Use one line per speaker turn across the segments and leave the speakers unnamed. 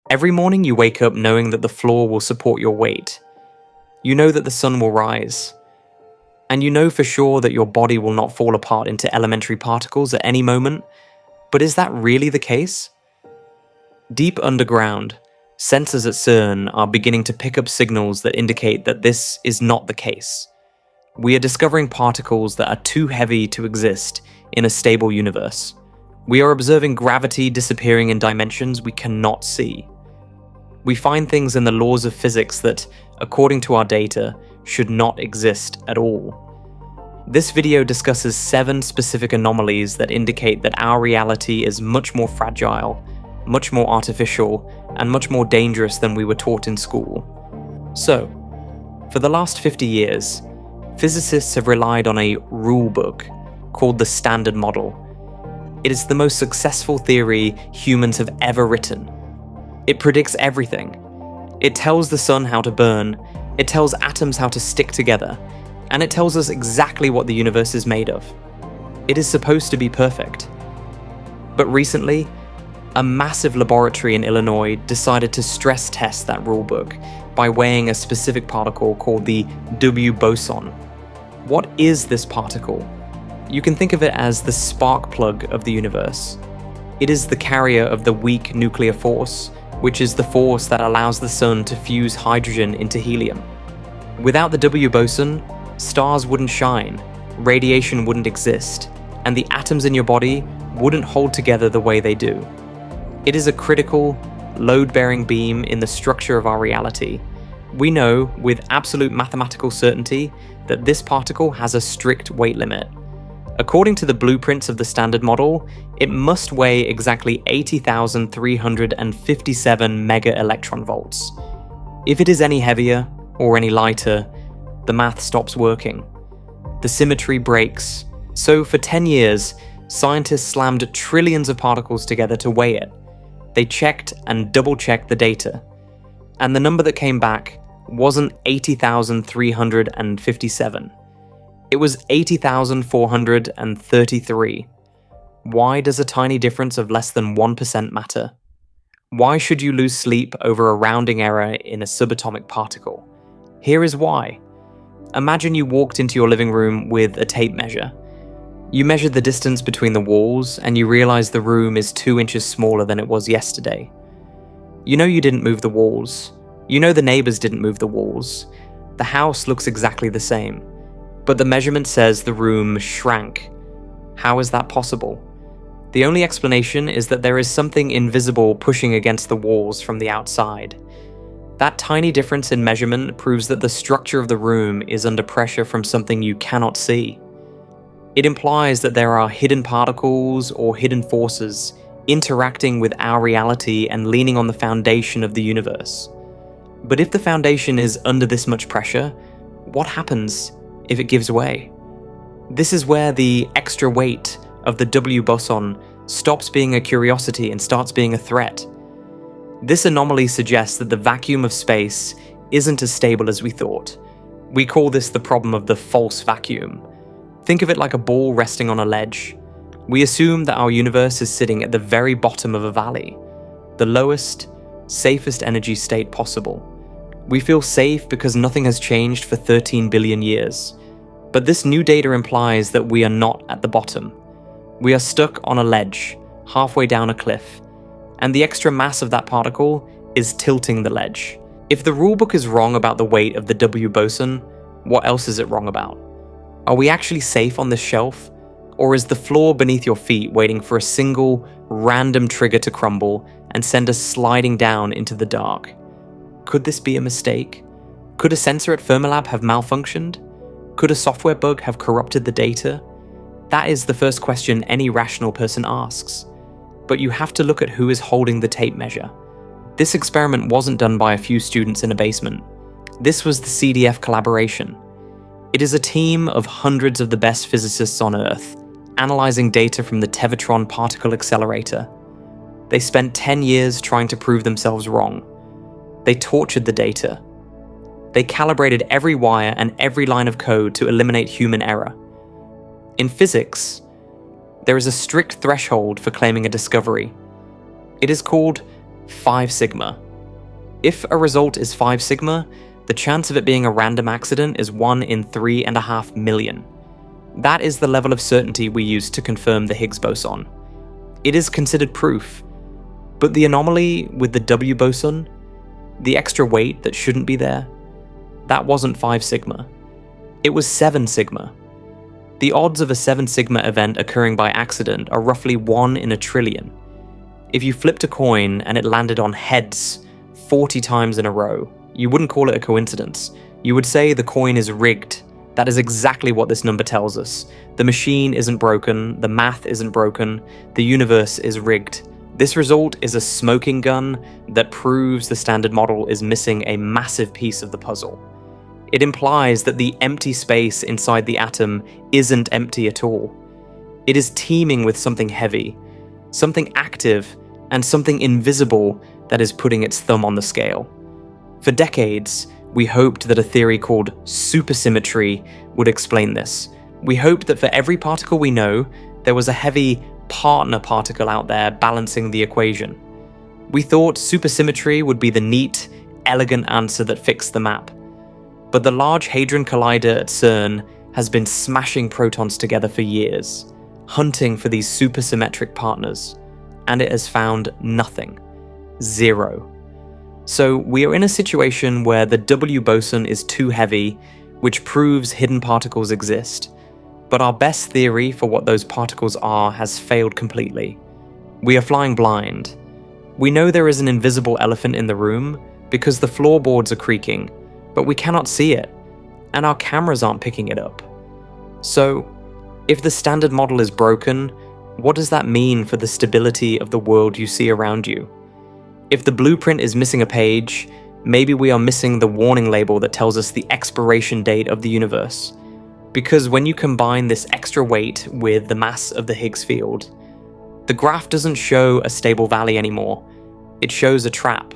Every morning you wake up knowing that the floor will support your weight. You know that the sun will rise. And you know for sure that your body will not fall apart into elementary particles at any moment. But is that really the case? Deep underground, sensors at CERN are beginning to pick up signals that indicate that this is not the case. We are discovering particles that are too heavy to exist in a stable universe. We are observing gravity disappearing in dimensions we cannot see. We find things in the laws of physics that, according to our data, should not exist at all. This video discusses 7 specific anomalies that indicate that our reality is much more fragile, much more artificial, and much more dangerous than we were taught in school. So, for the last 50 years, physicists have relied on a rule book called the Standard Model. It is the most successful theory humans have ever written. It predicts everything. It tells the sun how to burn, it tells atoms how to stick together, and it tells us exactly what the universe is made of. It is supposed to be perfect. But recently, a massive laboratory in Illinois decided to stress test that rulebook by weighing a specific particle called the W-Boson. What is this particle? You can think of it as the spark plug of the universe. It is the carrier of the weak nuclear force, which is the force that allows the sun to fuse hydrogen into helium. Without the W-Boson, stars wouldn't shine, radiation wouldn't exist, and the atoms in your body wouldn't hold together the way they do. It is a critical, load-bearing beam in the structure of our reality. We know, with absolute mathematical certainty, that this particle has a strict weight limit. According to the blueprints of the Standard Model, it must weigh exactly 80,357 mega-electron volts. If it is any heavier, or any lighter, the math stops working. The symmetry breaks. So for 10 years, scientists slammed trillions of particles together to weigh it. They checked and double-checked the data. And the number that came back wasn't 80,357. It was 80,433. Why does a tiny difference of less than 1% matter? Why should you lose sleep over a rounding error in a subatomic particle? Here is why. Imagine you walked into your living room with a tape measure. You measured the distance between the walls and you realized the room is 2 inches smaller than it was yesterday. You know you didn't move the walls. You know the neighbors didn't move the walls. The house looks exactly the same. But the measurement says the room shrank. How is that possible? The only explanation is that there is something invisible pushing against the walls from the outside. That tiny difference in measurement proves that the structure of the room is under pressure from something you cannot see. It implies that there are hidden particles or hidden forces interacting with our reality and leaning on the foundation of the universe. But if the foundation is under this much pressure, what happens if it gives way? This is where the extra weight of the W-Boson stops being a curiosity and starts being a threat. This anomaly suggests that the vacuum of space isn't as stable as we thought. We call this the problem of the false vacuum. Think of it like a ball resting on a ledge. We assume that our universe is sitting at the very bottom of a valley, the lowest, safest energy state possible. We feel safe because nothing has changed for 13 billion years. But this new data implies that we are not at the bottom. We are stuck on a ledge, halfway down a cliff, and the extra mass of that particle is tilting the ledge. If the rulebook is wrong about the weight of the W-Boson, what else is it wrong about? Are we actually safe on this shelf? Or is the floor beneath your feet waiting for a single, random trigger to crumble and send us sliding down into the dark? Could this be a mistake? Could a sensor at Fermilab have malfunctioned? Could a software bug have corrupted the data? That is the first question any rational person asks. But you have to look at who is holding the tape measure. This experiment wasn't done by a few students in a basement. This was the CDF collaboration. It is a team of hundreds of the best physicists on Earth, analyzing data from the Tevatron particle accelerator. They spent 10 years trying to prove themselves wrong. They tortured the data. They calibrated every wire and every line of code to eliminate human error. In physics, there is a strict threshold for claiming a discovery. It is called 5 sigma. If a result is 5 sigma, the chance of it being a random accident is 1 in 3.5 million. That is the level of certainty we use to confirm the Higgs boson. It is considered proof. But the anomaly with the W-Boson, the extra weight that shouldn't be there, that wasn't 5 sigma. It was 7 sigma. The odds of a 7 sigma event occurring by accident are roughly 1 in a trillion. If you flipped a coin and it landed on heads 40 times in a row, you wouldn't call it a coincidence. You would say the coin is rigged. That is exactly what this number tells us. The machine isn't broken, the math isn't broken, the universe is rigged. This result is a smoking gun that proves the standard model is missing a massive piece of the puzzle. It implies that the empty space inside the atom isn't empty at all. It is teeming with something heavy, something active, and something invisible that is putting its thumb on the scale. For decades, we hoped that a theory called supersymmetry would explain this. We hoped that for every particle we know, there was a heavy partner particle out there balancing the equation. We thought supersymmetry would be the neat, elegant answer that fixed the map. But the Large Hadron Collider at CERN has been smashing protons together for years, hunting for these supersymmetric partners, and it has found nothing. 0. So we are in a situation where the W-Boson is too heavy, which proves hidden particles exist. But our best theory for what those particles are has failed completely. We are flying blind. We know there is an invisible elephant in the room because the floorboards are creaking, but we cannot see it, and our cameras aren't picking it up. So, if the standard model is broken, what does that mean for the stability of the world you see around you? If the blueprint is missing a page, maybe we are missing the warning label that tells us the expiration date of the universe. Because when you combine this extra weight with the mass of the Higgs field, the graph doesn't show a stable valley anymore. It shows a trap.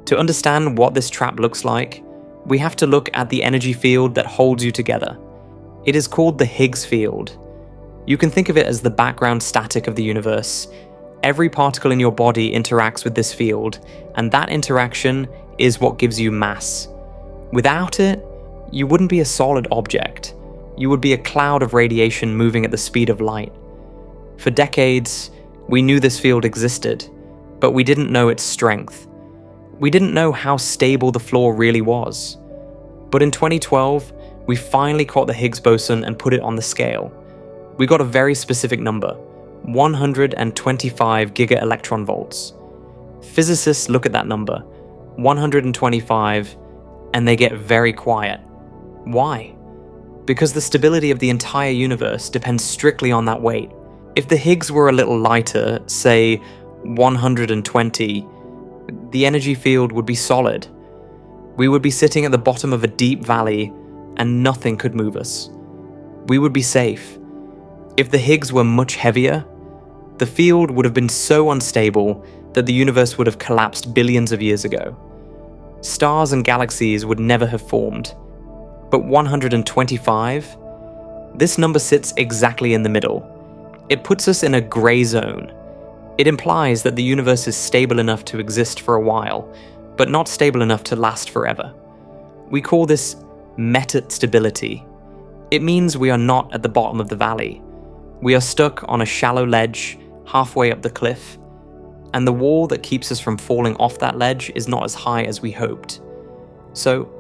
To understand what this trap looks like, we have to look at the energy field that holds you together. It is called the Higgs field. You can think of it as the background static of the universe. Every particle in your body interacts with this field, and that interaction is what gives you mass. Without it, you wouldn't be a solid object. You would be a cloud of radiation moving at the speed of light. For decades, we knew this field existed, but we didn't know its strength. We didn't know how stable the floor really was. But in 2012, we finally caught the Higgs boson and put it on the scale. We got a very specific number, 125 giga-electron volts. Physicists look at that number, 125, and they get very quiet. Why? Because the stability of the entire universe depends strictly on that weight. If the Higgs were a little lighter, say 120, the energy field would be solid. We would be sitting at the bottom of a deep valley and nothing could move us. We would be safe. If the Higgs were much heavier, the field would have been so unstable that the universe would have collapsed billions of years ago. Stars and galaxies would never have formed. But 125? This number sits exactly in the middle. It puts us in a grey zone. It implies that the universe is stable enough to exist for a while, but not stable enough to last forever. We call this metastability. It means we are not at the bottom of the valley. We are stuck on a shallow ledge halfway up the cliff, and the wall that keeps us from falling off that ledge is not as high as we hoped. So,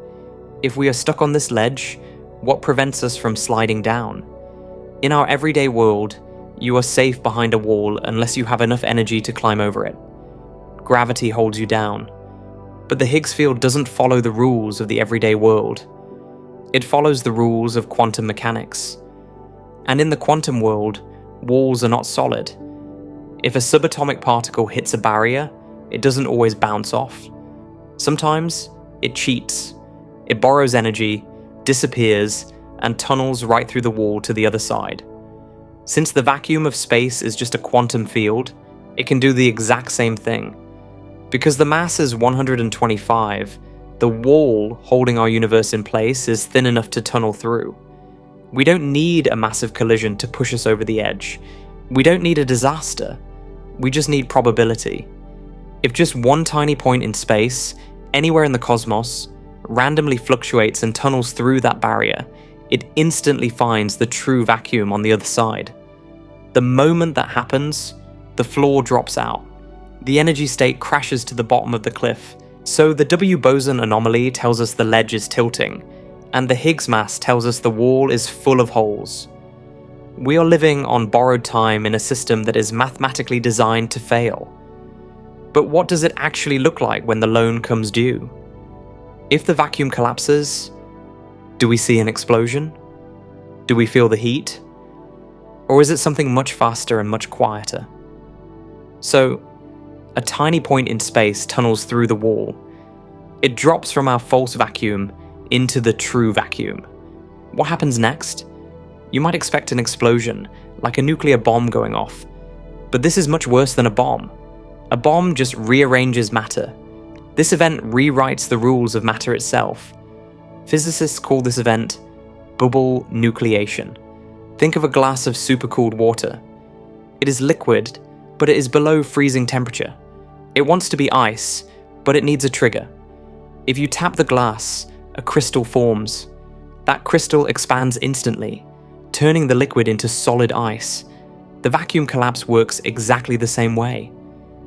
if we are stuck on this ledge, what prevents us from sliding down? In our everyday world, you are safe behind a wall unless you have enough energy to climb over it. Gravity holds you down. But the Higgs field doesn't follow the rules of the everyday world. It follows the rules of quantum mechanics. And in the quantum world, walls are not solid. If a subatomic particle hits a barrier, it doesn't always bounce off. Sometimes, it cheats. It borrows energy, disappears, and tunnels right through the wall to the other side. Since the vacuum of space is just a quantum field, it can do the exact same thing. Because the mass is 125, the wall holding our universe in place is thin enough to tunnel through. We don't need a massive collision to push us over the edge. We don't need a disaster. We just need probability. If just one tiny point in space, anywhere in the cosmos, randomly fluctuates and tunnels through that barrier, it instantly finds the true vacuum on the other side. The moment that happens, the floor drops out. The energy state crashes to the bottom of the cliff. So the W-Boson anomaly tells us the ledge is tilting, and the Higgs mass tells us the wall is full of holes. We are living on borrowed time in a system that is mathematically designed to fail. But what does it actually look like when the loan comes due? If the vacuum collapses, do we see an explosion? Do we feel the heat? Or is it something much faster and much quieter? So, a tiny point in space tunnels through the wall. It drops from our false vacuum into the true vacuum. What happens next? You might expect an explosion, like a nuclear bomb going off. But this is much worse than a bomb. A bomb just rearranges matter. This event rewrites the rules of matter itself. Physicists call this event bubble nucleation. Think of a glass of supercooled water. It is liquid, but it is below freezing temperature. It wants to be ice, but it needs a trigger. If you tap the glass, a crystal forms. That crystal expands instantly, turning the liquid into solid ice. The vacuum collapse works exactly the same way.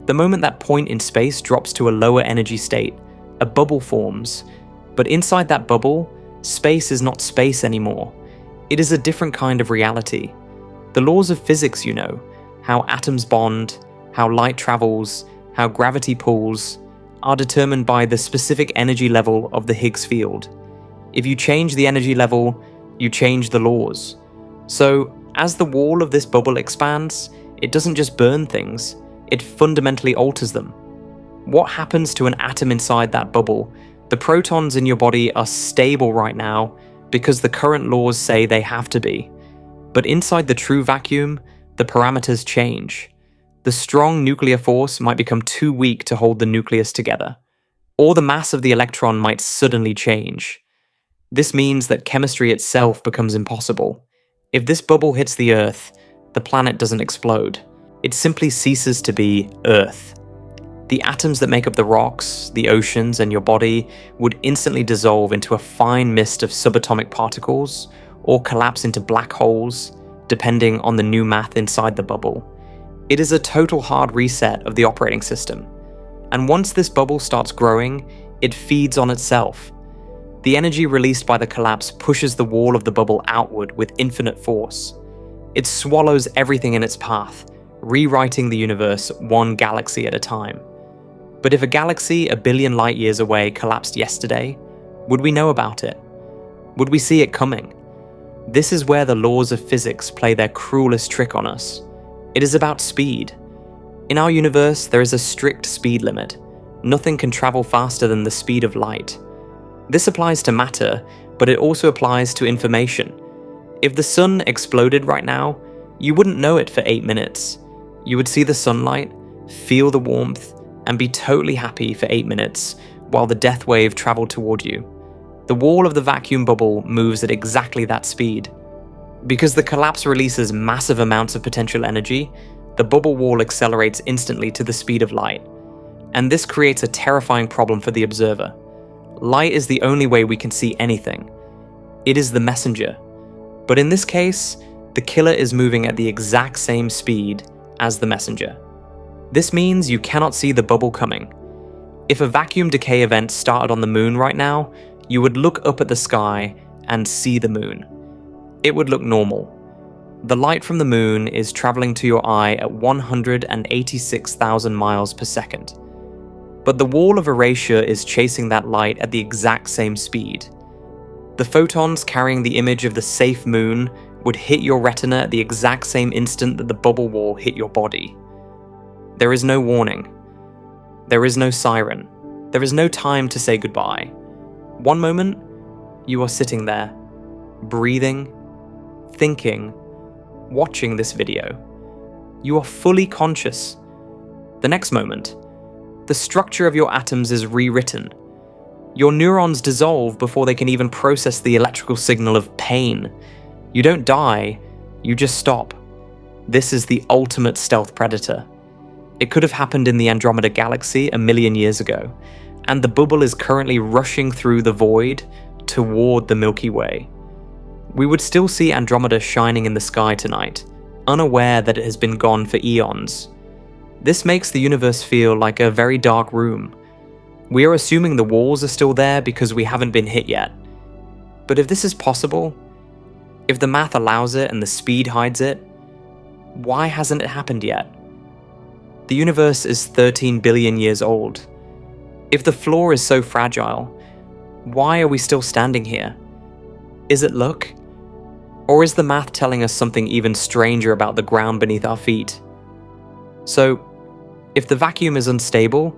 The moment that point in space drops to a lower energy state, a bubble forms. But inside that bubble, space is not space anymore. It is a different kind of reality. The laws of physics, you know, how atoms bond, how light travels, how gravity pulls, are determined by the specific energy level of the Higgs field. If you change the energy level, you change the laws. So, as the wall of this bubble expands, it doesn't just burn things, it fundamentally alters them. What happens to an atom inside that bubble? The protons in your body are stable right now because the current laws say they have to be. But inside the true vacuum, the parameters change. The strong nuclear force might become too weak to hold the nucleus together, or the mass of the electron might suddenly change. This means that chemistry itself becomes impossible. If this bubble hits the Earth, the planet doesn't explode. It simply ceases to be Earth. The atoms that make up the rocks, the oceans, and your body would instantly dissolve into a fine mist of subatomic particles, or collapse into black holes, depending on the new math inside the bubble. It is a total hard reset of the operating system. And once this bubble starts growing, it feeds on itself. The energy released by the collapse pushes the wall of the bubble outward with infinite force. It swallows everything in its path, rewriting the universe one galaxy at a time. But if a galaxy a billion light years away collapsed yesterday, would we know about it? Would we see it coming? This is where the laws of physics play their cruelest trick on us. It is about speed. In our universe, there is a strict speed limit. Nothing can travel faster than the speed of light. This applies to matter, but it also applies to information. If the sun exploded right now, you wouldn't know it for 8 minutes. You would see the sunlight, feel the warmth, and be totally happy for 8 minutes while the death wave traveled toward you. The wall of the vacuum bubble moves at exactly that speed. Because the collapse releases massive amounts of potential energy, the bubble wall accelerates instantly to the speed of light. And this creates a terrifying problem for the observer. Light is the only way we can see anything. It is the messenger. But in this case, the killer is moving at the exact same speed as the messenger. This means you cannot see the bubble coming. If a vacuum decay event started on the moon right now, you would look up at the sky and see the moon. It would look normal. The light from the moon is traveling to your eye at 186,000 miles per second. But the wall of erasure is chasing that light at the exact same speed. The photons carrying the image of the safe moon would hit your retina at the exact same instant that the bubble wall hit your body. There is no warning. There is no siren. There is no time to say goodbye. One moment, you are sitting there, breathing, thinking, watching this video. You are fully conscious. The next moment, the structure of your atoms is rewritten. Your neurons dissolve before they can even process the electrical signal of pain. You don't die, you just stop. This is the ultimate stealth predator. It could have happened in the Andromeda Galaxy a million years ago, and the bubble is currently rushing through the void toward the Milky Way. We would still see Andromeda shining in the sky tonight, unaware that it has been gone for eons. This makes the universe feel like a very dark room. We are assuming the walls are still there because we haven't been hit yet. But if this is possible, if the math allows it and the speed hides it, why hasn't it happened yet? The universe is 13 billion years old. If the floor is so fragile, why are we still standing here? Is it luck? Or is the math telling us something even stranger about the ground beneath our feet? So, if the vacuum is unstable,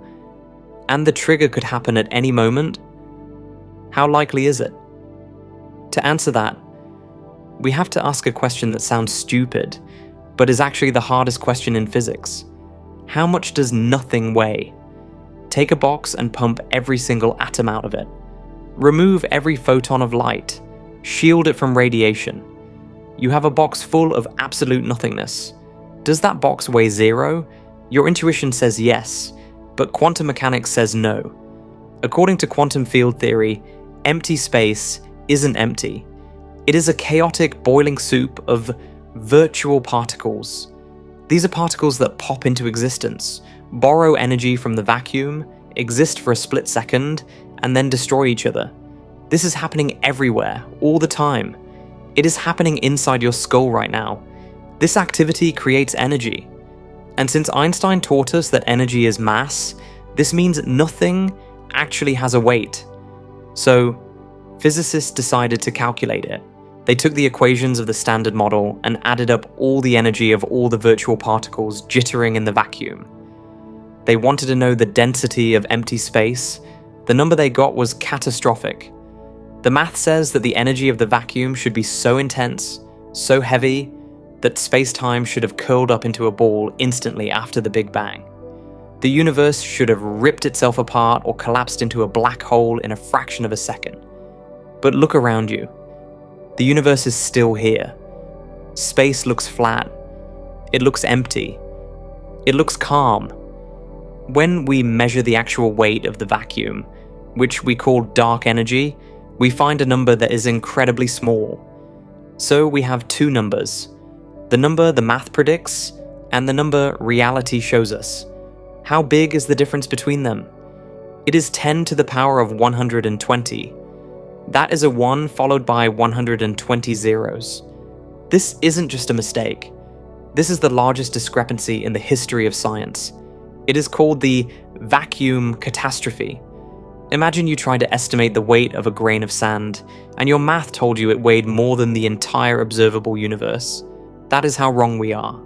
and the trigger could happen at any moment, how likely is it? To answer that, we have to ask a question that sounds stupid, but is actually the hardest question in physics. How much does nothing weigh? Take a box and pump every single atom out of it. Remove every photon of light. Shield it from radiation. You have a box full of absolute nothingness. Does that box weigh zero? Your intuition says yes, but quantum mechanics says no. According to quantum field theory, empty space isn't empty. It is a chaotic boiling soup of virtual particles. These are particles that pop into existence, borrow energy from the vacuum, exist for a split second, and then destroy each other. This is happening everywhere, all the time. It is happening inside your skull right now. This activity creates energy. And since Einstein taught us that energy is mass, this means nothing actually has a weight. So, physicists decided to calculate it. They took the equations of the standard model and added up all the energy of all the virtual particles jittering in the vacuum. They wanted to know the density of empty space. The number they got was catastrophic. The math says that the energy of the vacuum should be so intense, so heavy, that space-time should have curled up into a ball instantly after the Big Bang. The universe should have ripped itself apart or collapsed into a black hole in a fraction of a second. But look around you. The universe is still here. Space looks flat. It looks empty. It looks calm. When we measure the actual weight of the vacuum, which we call dark energy, we find a number that is incredibly small. So we have two numbers. The number the math predicts, and the number reality shows us. How big is the difference between them? It is 10 to the power of 120. That is a 1 followed by 120 zeros. This isn't just a mistake. This is the largest discrepancy in the history of science. It is called the vacuum catastrophe. Imagine you tried to estimate the weight of a grain of sand, and your math told you it weighed more than the entire observable universe. That is how wrong we are.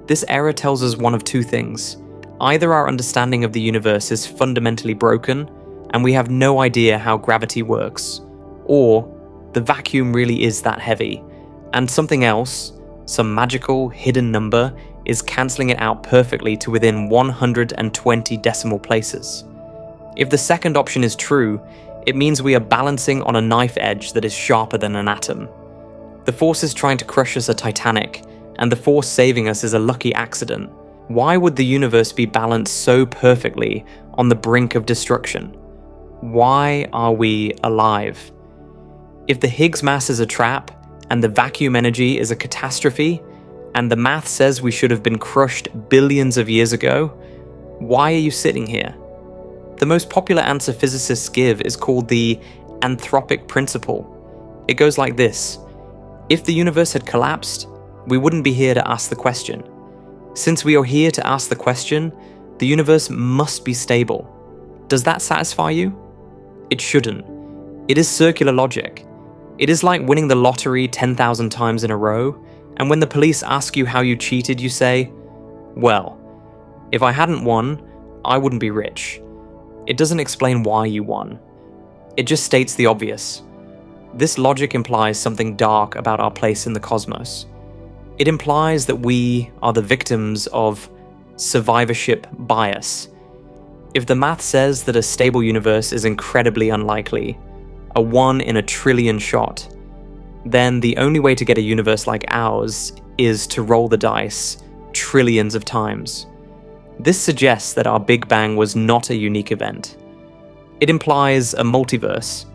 This error tells us one of two things. Either our understanding of the universe is fundamentally broken, and we have no idea how gravity works, or the vacuum really is that heavy, and something else, some magical hidden number, is cancelling it out perfectly to within 120 decimal places. If the second option is true, it means we are balancing on a knife edge that is sharper than an atom. The forces trying to crush us are titanic, and the force saving us is a lucky accident. Why would the universe be balanced so perfectly on the brink of destruction? Why are we alive? If the Higgs mass is a trap, and the vacuum energy is a catastrophe, and the math says we should have been crushed billions of years ago, why are you sitting here? The most popular answer physicists give is called the anthropic principle. It goes like this. If the universe had collapsed, we wouldn't be here to ask the question. Since we are here to ask the question, the universe must be stable. Does that satisfy you? It shouldn't. It is circular logic. It is like winning the lottery 10,000 times in a row, and when the police ask you how you cheated, you say, well, if I hadn't won, I wouldn't be rich. It doesn't explain why you won. It just states the obvious. This logic implies something dark about our place in the cosmos. It implies that we are the victims of survivorship bias. If the math says that a stable universe is incredibly unlikely, a 1 in a trillion shot, then the only way to get a universe like ours is to roll the dice trillions of times. This suggests that our Big Bang was not a unique event. It implies a multiverse.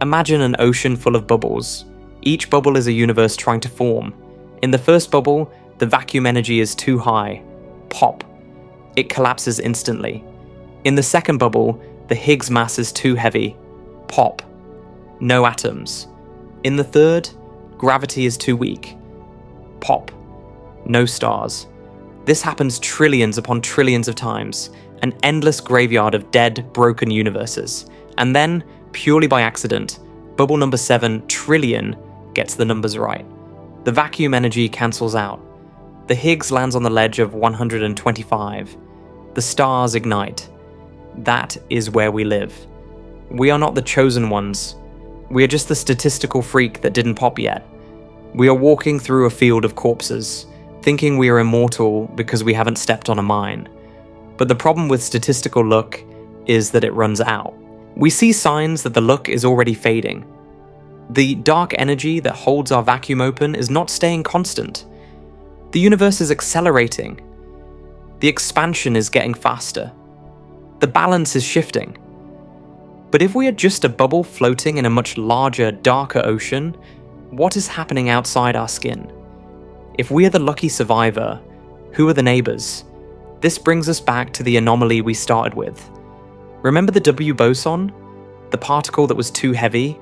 Imagine an ocean full of bubbles. Each bubble is a universe trying to form. In the first bubble, the vacuum energy is too high. Pop. It collapses instantly. In the second bubble, the Higgs mass is too heavy. Pop. No atoms. In the third, gravity is too weak. Pop. No stars. This happens trillions upon trillions of times, an endless graveyard of dead, broken universes. And then, purely by accident, bubble number 7 trillion gets the numbers right. The vacuum energy cancels out. The Higgs lands on the ledge of 125. The stars ignite. That is where we live. We are not the chosen ones. We are just the statistical freak that didn't pop yet. We are walking through a field of corpses, thinking we are immortal because we haven't stepped on a mine. But the problem with statistical luck is that it runs out. We see signs that the luck is already fading. The dark energy that holds our vacuum open is not staying constant. The universe is accelerating. The expansion is getting faster. The balance is shifting. But if we are just a bubble floating in a much larger, darker ocean, what is happening outside our skin? If we are the lucky survivor, who are the neighbors? This brings us back to the anomaly we started with. Remember the W-Boson? The particle that was too heavy?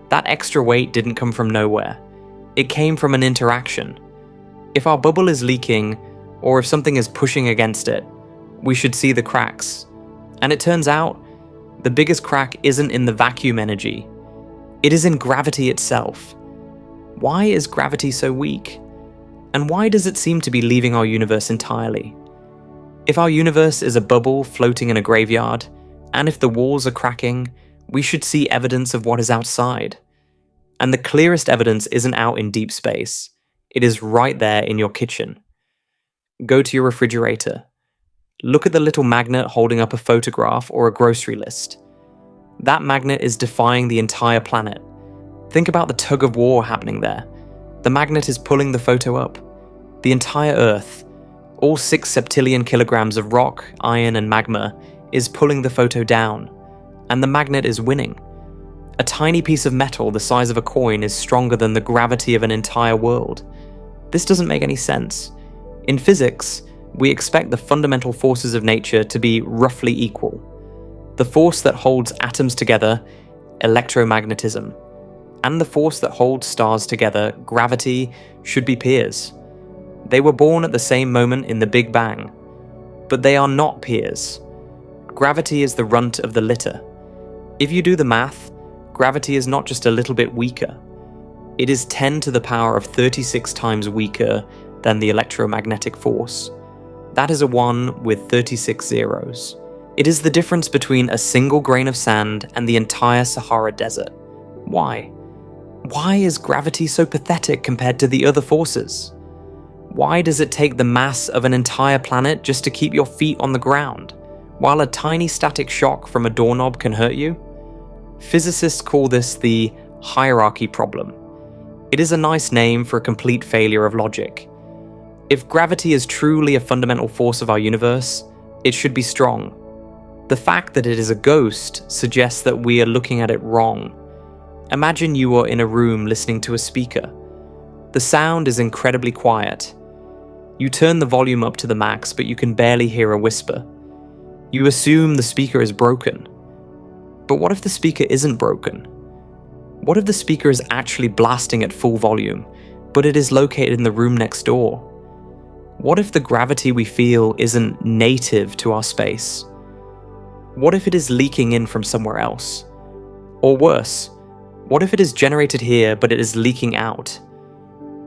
That extra weight didn't come from nowhere. It came from an interaction. If our bubble is leaking, or if something is pushing against it, we should see the cracks. And it turns out, the biggest crack isn't in the vacuum energy. It is in gravity itself. Why is gravity so weak? And why does it seem to be leaving our universe entirely? If our universe is a bubble floating in a graveyard, and if the walls are cracking, we should see evidence of what is outside. And the clearest evidence isn't out in deep space. It is right there in your kitchen. Go to your refrigerator. Look at the little magnet holding up a photograph or a grocery list. That magnet is defying the entire planet. Think about the tug of war happening there. The magnet is pulling the photo up. The entire Earth, all 6 septillion kilograms of rock, iron, and magma, is pulling the photo down. And the magnet is winning. A tiny piece of metal the size of a coin is stronger than the gravity of an entire world. This doesn't make any sense. In physics, we expect the fundamental forces of nature to be roughly equal. The force that holds atoms together, electromagnetism, and the force that holds stars together, gravity, should be peers. They were born at the same moment in the Big Bang, but they are not peers. Gravity is the runt of the litter. If you do the math, gravity is not just a little bit weaker. It is 10 to the power of 36 times weaker than the electromagnetic force. That is a 1 with 36 zeros. It is the difference between a single grain of sand and the entire Sahara Desert. Why? Why is gravity so pathetic compared to the other forces? Why does it take the mass of an entire planet just to keep your feet on the ground, while a tiny static shock from a doorknob can hurt you? Physicists call this the hierarchy problem. It is a nice name for a complete failure of logic. If gravity is truly a fundamental force of our universe, it should be strong. The fact that it is a ghost suggests that we are looking at it wrong. Imagine you are in a room listening to a speaker. The sound is incredibly quiet. You turn the volume up to the max, but you can barely hear a whisper. You assume the speaker is broken. But what if the speaker isn't broken? What if the speaker is actually blasting at full volume, but it is located in the room next door? What if the gravity we feel isn't native to our space? What if it is leaking in from somewhere else? Or worse, what if it is generated here but it is leaking out?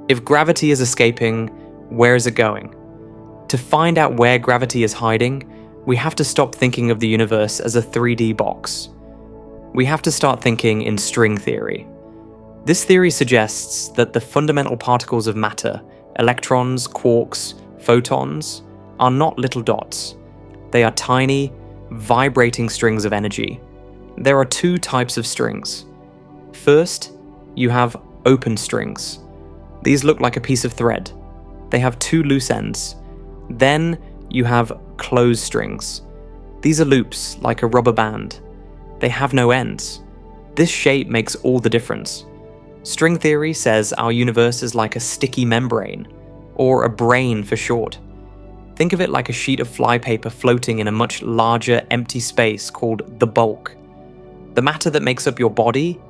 If gravity is escaping, where is it going? To find out where gravity is hiding, we have to stop thinking of the universe as a 3D box. We have to start thinking in string theory. This theory suggests that the fundamental particles of matter, electrons, quarks, photons, are not little dots. They are tiny, vibrating strings of energy. There are 2 types of strings. First, you have open strings. These look like a piece of thread. They have 2 loose ends. Then you have closed strings. These are loops, like a rubber band. They have no ends. This shape makes all the difference. String theory says our universe is like a sticky membrane, or a brane for short. Think of it like a sheet of flypaper floating in a much larger empty space called the bulk. The matter that makes up your body,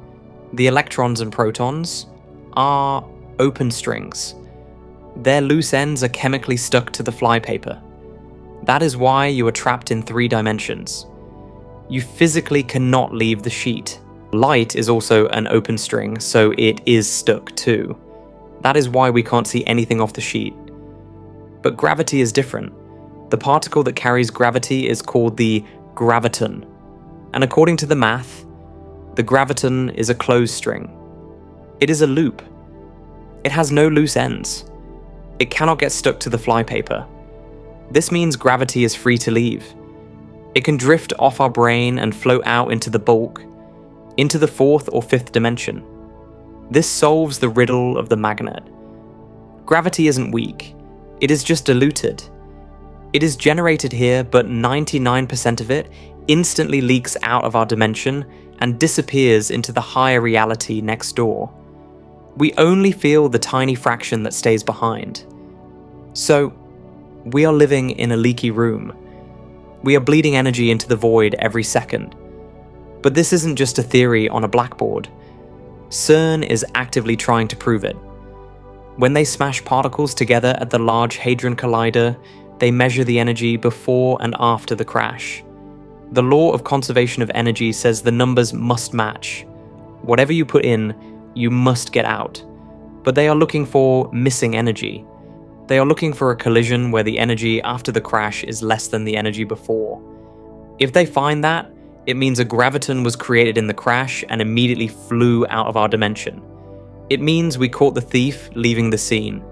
the electrons and protons, are open strings. Their loose ends are chemically stuck to the flypaper. That is why you are trapped in 3 dimensions. You physically cannot leave the sheet. Light is also an open string, so it is stuck too. That is why we can't see anything off the sheet. But gravity is different. The particle that carries gravity is called the graviton. And according to the math, the graviton is a closed string. It is a loop. It has no loose ends. It cannot get stuck to the flypaper. This means gravity is free to leave. It can drift off our brain and float out into the bulk, into the 4th or 5th dimension. This solves the riddle of the magnet. Gravity isn't weak. It is just diluted. It is generated here, but 99% of it instantly leaks out of our dimension and disappears into the higher reality next door. We only feel the tiny fraction that stays behind. So, we are living in a leaky room. We are bleeding energy into the void every second. But this isn't just a theory on a blackboard. CERN is actively trying to prove it. When they smash particles together at the Large Hadron Collider, they measure the energy before and after the crash. The law of conservation of energy says the numbers must match. Whatever you put in, you must get out. But they are looking for missing energy. They are looking for a collision where the energy after the crash is less than the energy before. If they find that, it means a graviton was created in the crash and immediately flew out of our dimension. It means we caught the thief leaving the scene.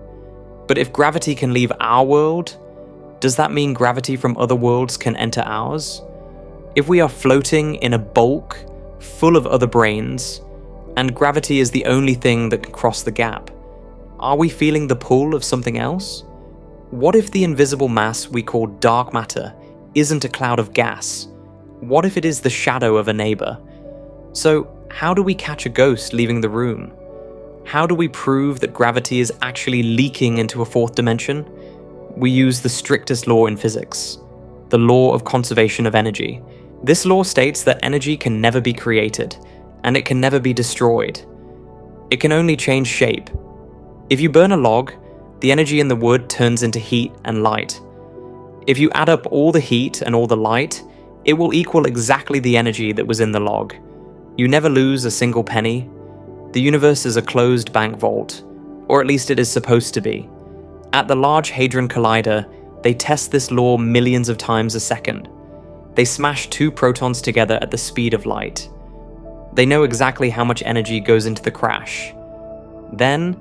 But if gravity can leave our world, does that mean gravity from other worlds can enter ours? If we are floating in a bulk full of other brains, and gravity is the only thing that can cross the gap, are we feeling the pull of something else? What if the invisible mass we call dark matter isn't a cloud of gas? What if it is the shadow of a neighbor? So, how do we catch a ghost leaving the room? How do we prove that gravity is actually leaking into a 4th dimension? We use the strictest law in physics, the law of conservation of energy. This law states that energy can never be created, and it can never be destroyed. It can only change shape. If you burn a log, the energy in the wood turns into heat and light. If you add up all the heat and all the light, it will equal exactly the energy that was in the log. You never lose a single penny. The universe is a closed bank vault, or at least it is supposed to be. At the Large Hadron Collider, they test this law millions of times a second. They smash 2 protons together at the speed of light. They know exactly how much energy goes into the crash. Then,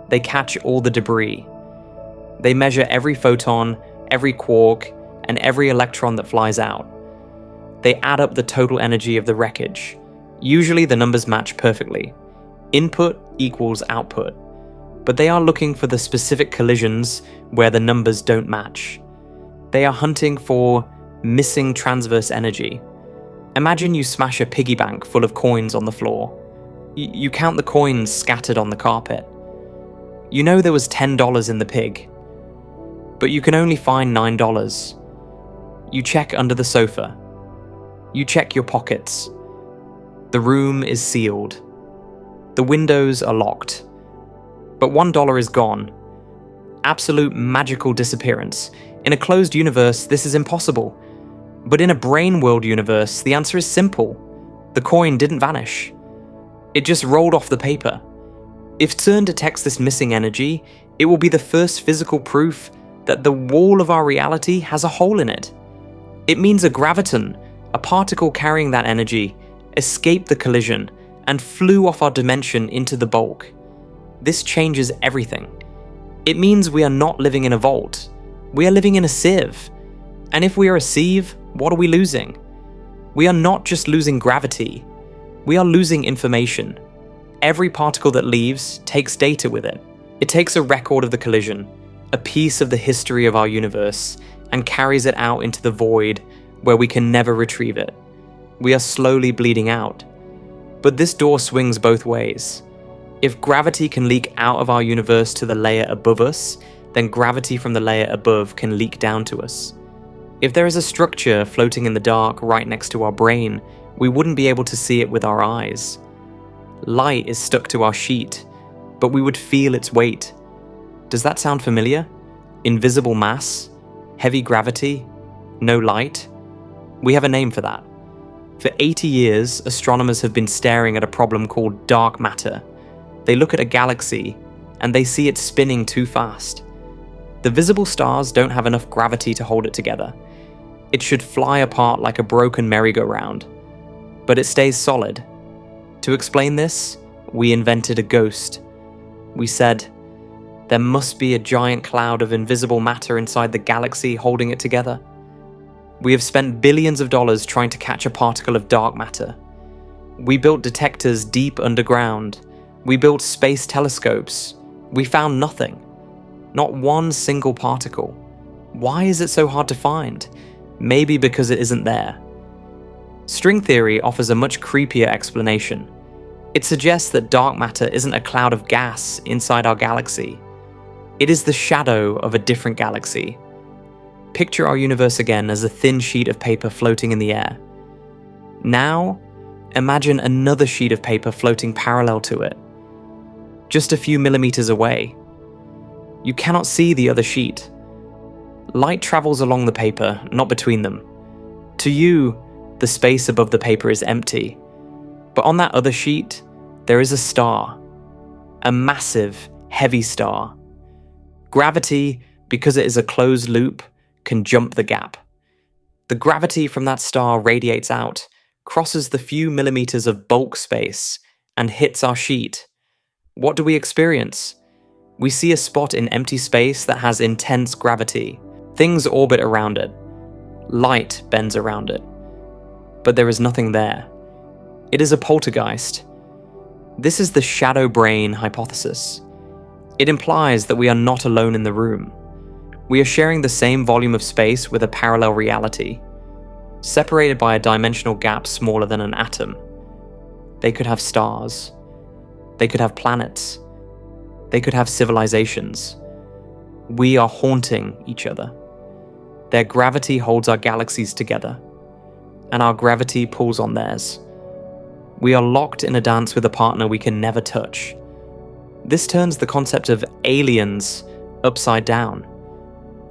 they catch all the debris. They measure every photon, every quark, and every electron that flies out. They add up the total energy of the wreckage. Usually the numbers match perfectly. Input equals output. But they are looking for the specific collisions where the numbers don't match. They are hunting for missing transverse energy. Imagine you smash a piggy bank full of coins on the floor. You count the coins scattered on the carpet. You know there was $10 in the pig, but you can only find $9. You check under the sofa. You check your pockets. The room is sealed. The windows are locked. But $1 is gone. Absolute magical disappearance. In a closed universe, this is impossible. But in a Brane World universe, the answer is simple. The coin didn't vanish. It just rolled off the paper. If CERN detects this missing energy, it will be the first physical proof that the wall of our reality has a hole in it. It means a graviton, a particle carrying that energy, escaped the collision and flew off our dimension into the bulk. This changes everything. It means we are not living in a vault. We are living in a sieve. And if we are a sieve, what are we losing? We are not just losing gravity. We are losing information. Every particle that leaves takes data with it. It takes a record of the collision, a piece of the history of our universe, and carries it out into the void where we can never retrieve it. We are slowly bleeding out. But this door swings both ways. If gravity can leak out of our universe to the layer above us, then gravity from the layer above can leak down to us. If there is a structure floating in the dark right next to our brain, we wouldn't be able to see it with our eyes. Light is stuck to our sheet, but we would feel its weight. Does that sound familiar? Invisible mass? Heavy gravity? No light? We have a name for that. For 80 years, astronomers have been staring at a problem called dark matter. They look at a galaxy, and they see it spinning too fast. The visible stars don't have enough gravity to hold it together. It should fly apart like a broken merry-go-round. But it stays solid. To explain this, we invented a ghost. We said, there must be a giant cloud of invisible matter inside the galaxy holding it together. We have spent billions of dollars trying to catch a particle of dark matter. We built detectors deep underground. We built space telescopes. We found nothing. Not one single particle. Why is it so hard to find? Maybe because it isn't there. String theory offers a much creepier explanation. It suggests that dark matter isn't a cloud of gas inside our galaxy. It is the shadow of a different galaxy. Picture our universe again as a thin sheet of paper floating in the air. Now, imagine another sheet of paper floating parallel to it, just a few millimeters away. You cannot see the other sheet. Light travels along the paper, not between them. To you, the space above the paper is empty. But on that other sheet, there is a star. A massive, heavy star. Gravity, because it is a closed loop, can jump the gap. The gravity from that star radiates out, crosses the few millimeters of bulk space, and hits our sheet. What do we experience? We see a spot in empty space that has intense gravity. Things orbit around it. Light bends around it. But there is nothing there. It is a poltergeist. This is the shadow brain hypothesis. It implies that we are not alone in the room. We are sharing the same volume of space with a parallel reality, separated by a dimensional gap smaller than an atom. They could have stars. They could have planets. They could have civilizations. We are haunting each other. Their gravity holds our galaxies together, and our gravity pulls on theirs. We are locked in a dance with a partner we can never touch. This turns the concept of aliens upside down.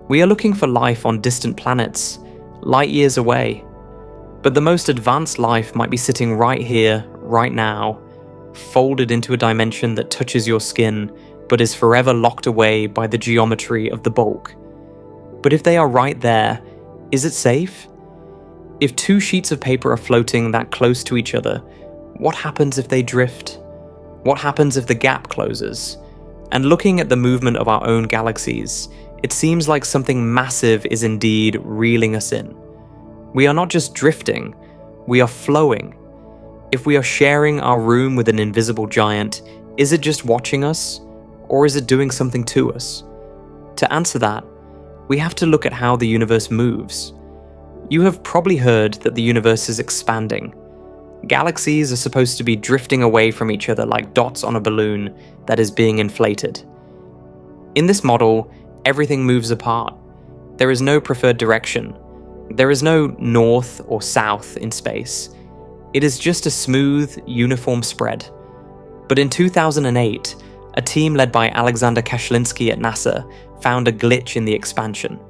We are looking for life on distant planets, light years away. But the most advanced life might be sitting right here, right now, folded into a dimension that touches your skin, but is forever locked away by the geometry of the bulk. But if they are right there, is it safe? If two sheets of paper are floating that close to each other, what happens if they drift? What happens if the gap closes? And looking at the movement of our own galaxies, it seems like something massive is indeed reeling us in. We are not just drifting, we are flowing. If we are sharing our room with an invisible giant, is it just watching us, or is it doing something to us? To answer that, we have to look at how the universe moves. You have probably heard that the universe is expanding. Galaxies are supposed to be drifting away from each other like dots on a balloon that is being inflated. In this model, everything moves apart. There is no preferred direction. There is no north or south in space. It is just a smooth, uniform spread. But in 2008, a team led by Alexander Kashlinsky at NASA found a glitch in the expansion.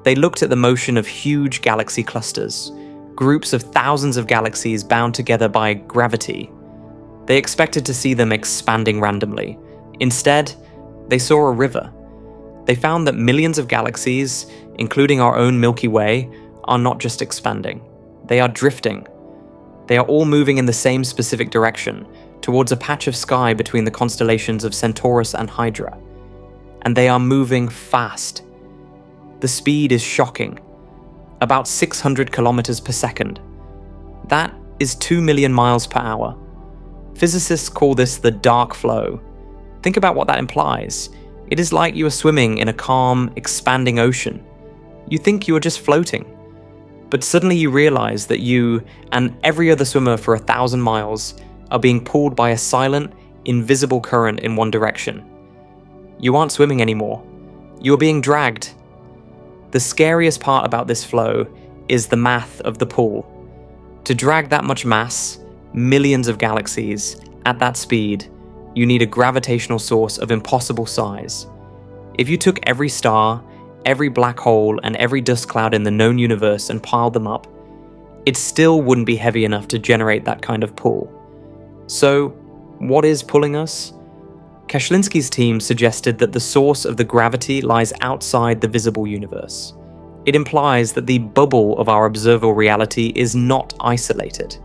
They looked at the motion of huge galaxy clusters, groups of thousands of galaxies bound together by gravity. They expected to see them expanding randomly. Instead, they saw a river. They found that millions of galaxies, including our own Milky Way, are not just expanding. They are drifting. They are all moving in the same specific direction, towards a patch of sky between the constellations of Centaurus and Hydra. And they are moving fast. The speed is shocking. About 600 kilometers per second. That is 2 million miles per hour. Physicists call this the dark flow. Think about what that implies. It is like you are swimming in a calm, expanding ocean. You think you are just floating. But suddenly you realize that you, and every other swimmer for 1,000 miles, are being pulled by a silent, invisible current in one direction. You aren't swimming anymore. You are being dragged. The scariest part about this flow is the math of the pull. To drag that much mass, millions of galaxies, at that speed, you need a gravitational source of impossible size. If you took every star, every black hole, and every dust cloud in the known universe and piled them up, it still wouldn't be heavy enough to generate that kind of pull. So, what is pulling us? Kashlinski's team suggested that the source of the gravity lies outside the visible universe. It implies that the bubble of our observable reality is not isolated.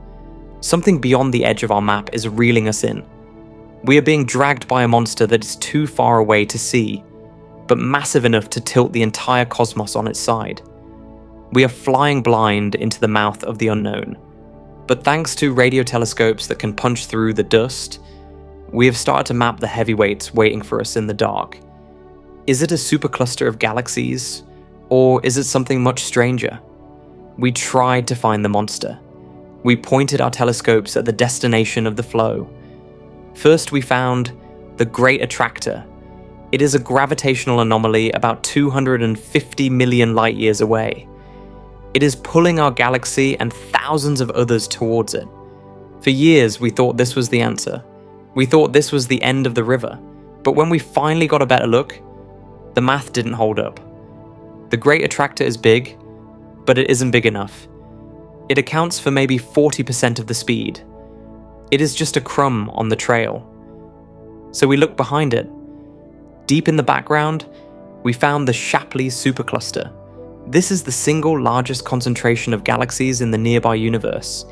Something beyond the edge of our map is reeling us in. We are being dragged by a monster that is too far away to see, but massive enough to tilt the entire cosmos on its side. We are flying blind into the mouth of the unknown. But thanks to radio telescopes that can punch through the dust, we have started to map the heavyweights waiting for us in the dark. Is it a supercluster of galaxies, or is it something much stranger? We tried to find the monster. We pointed our telescopes at the destination of the flow. First we found the Great Attractor. It is a gravitational anomaly about 250 million light years away. It is pulling our galaxy and thousands of others towards it. For years we thought this was the answer. We thought this was the end of the river. But when we finally got a better look, the math didn't hold up. The Great Attractor is big, but it isn't big enough. It accounts for maybe 40% of the speed. It is just a crumb on the trail. So we looked behind it. Deep in the background, we found the Shapley supercluster. This is the single largest concentration of galaxies in the nearby universe.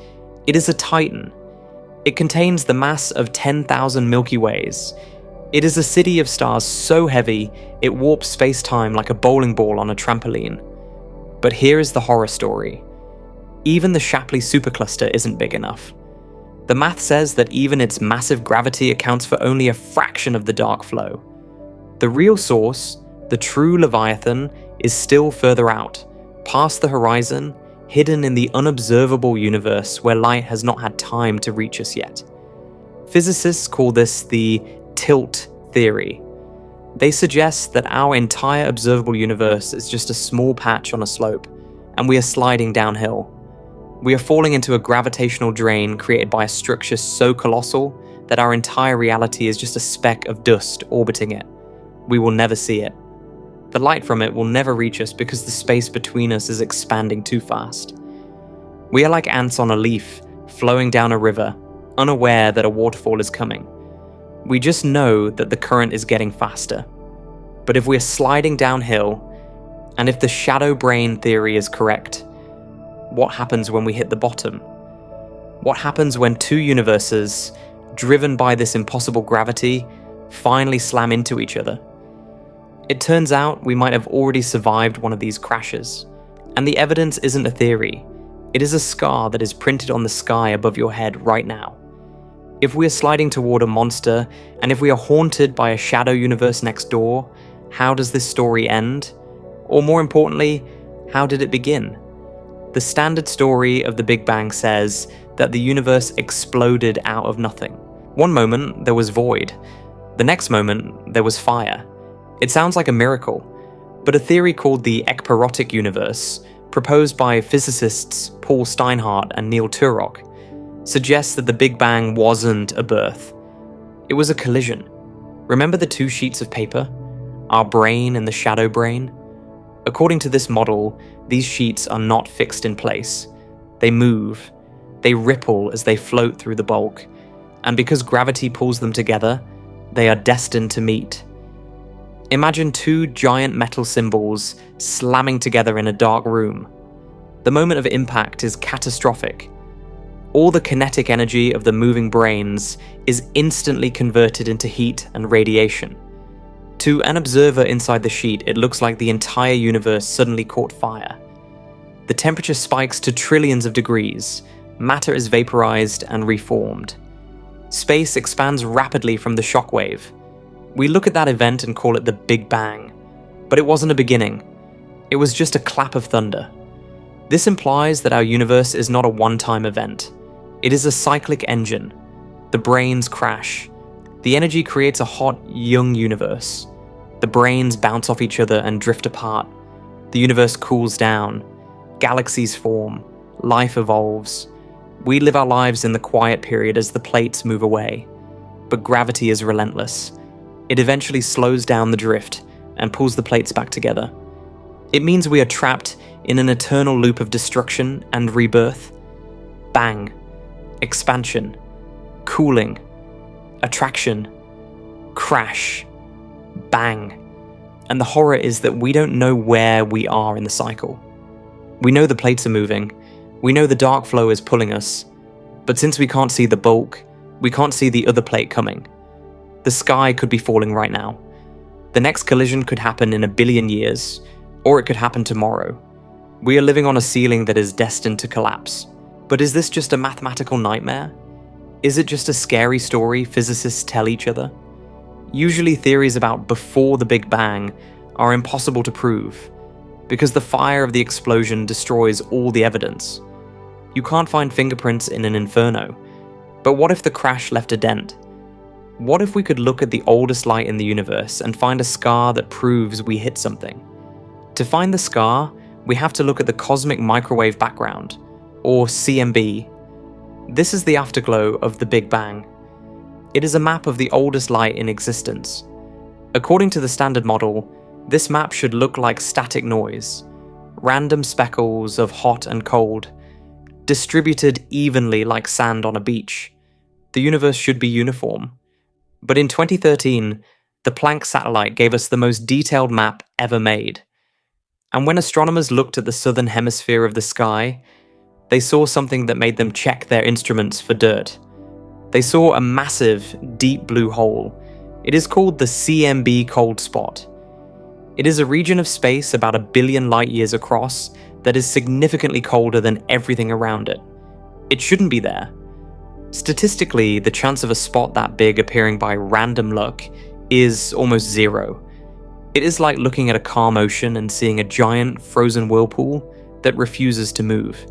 It is a titan. It contains the mass of 10,000 Milky Ways. It is a city of stars so heavy, it warps space-time like a bowling ball on a trampoline. But here is the horror story. Even the Shapley supercluster isn't big enough. The math says that even its massive gravity accounts for only a fraction of the dark flow. The real source, the true Leviathan, is still further out, past the horizon, hidden in the unobservable universe where light has not had time to reach us yet. Physicists call this the tilt theory. They suggest that our entire observable universe is just a small patch on a slope, and we are sliding downhill. We are falling into a gravitational drain created by a structure so colossal that our entire reality is just a speck of dust orbiting it. We will never see it. The light from it will never reach us because the space between us is expanding too fast. We are like ants on a leaf, flowing down a river, unaware that a waterfall is coming. We just know that the current is getting faster. But if we are sliding downhill, and if the shadow brain theory is correct, what happens when we hit the bottom? What happens when two universes, driven by this impossible gravity, finally slam into each other? It turns out we might have already survived one of these crashes, and the evidence isn't a theory. It is a scar that is printed on the sky above your head right now. If we are sliding toward a monster, and if we are haunted by a shadow universe next door, how does this story end? Or more importantly, how did it begin? The standard story of the Big Bang says that the universe exploded out of nothing. One moment there was void. The next moment there was fire. It sounds like a miracle, but a theory called the ekpyrotic universe, proposed by physicists Paul Steinhardt and Neil Turok, suggests that the Big Bang wasn't a birth. It was a collision. Remember the two sheets of paper? Our brain and the shadow brain? According to this model, these sheets are not fixed in place. They move. They ripple as they float through the bulk. And because gravity pulls them together, they are destined to meet. Imagine two giant metal symbols slamming together in a dark room. The moment of impact is catastrophic. All the kinetic energy of the moving brains is instantly converted into heat and radiation. To an observer inside the sheet, it looks like the entire universe suddenly caught fire. The temperature spikes to trillions of degrees. Matter is vaporized and reformed. Space expands rapidly from the shockwave. We look at that event and call it the Big Bang. But it wasn't a beginning. It was just a clap of thunder. This implies that our universe is not a one-time event. It is a cyclic engine. The branes crash. The energy creates a hot, young universe. The branes bounce off each other and drift apart. The universe cools down. Galaxies form. Life evolves. We live our lives in the quiet period as the plates move away. But gravity is relentless. It eventually slows down the drift and pulls the plates back together. It means we are trapped in an eternal loop of destruction and rebirth. Bang. Expansion. Cooling. Attraction. Crash. Bang. And the horror is that we don't know where we are in the cycle. We know the plates are moving. We know the dark flow is pulling us. But since we can't see the bulk, we can't see the other plate coming. The sky could be falling right now. The next collision could happen in 1 billion years, or it could happen tomorrow. We are living on a ceiling that is destined to collapse. But is this just a mathematical nightmare? Is it just a scary story physicists tell each other? Usually theories about before the Big Bang are impossible to prove, because the fire of the explosion destroys all the evidence. You can't find fingerprints in an inferno. But what if the crash left a dent? What if we could look at the oldest light in the universe and find a scar that proves we hit something? To find the scar, we have to look at the cosmic microwave background, or CMB. This is the afterglow of the Big Bang. It is a map of the oldest light in existence. According to the standard model, this map should look like static noise, random speckles of hot and cold, distributed evenly like sand on a beach. The universe should be uniform. But in 2013, the Planck satellite gave us the most detailed map ever made. And when astronomers looked at the southern hemisphere of the sky, they saw something that made them check their instruments for dirt. They saw a massive, deep blue hole. It is called the CMB cold spot. It is a region of space about 1 billion light years across that is significantly colder than everything around it. It shouldn't be there. Statistically, the chance of a spot that big appearing by random luck is almost zero. It is like looking at a calm ocean and seeing a giant frozen whirlpool that refuses to move.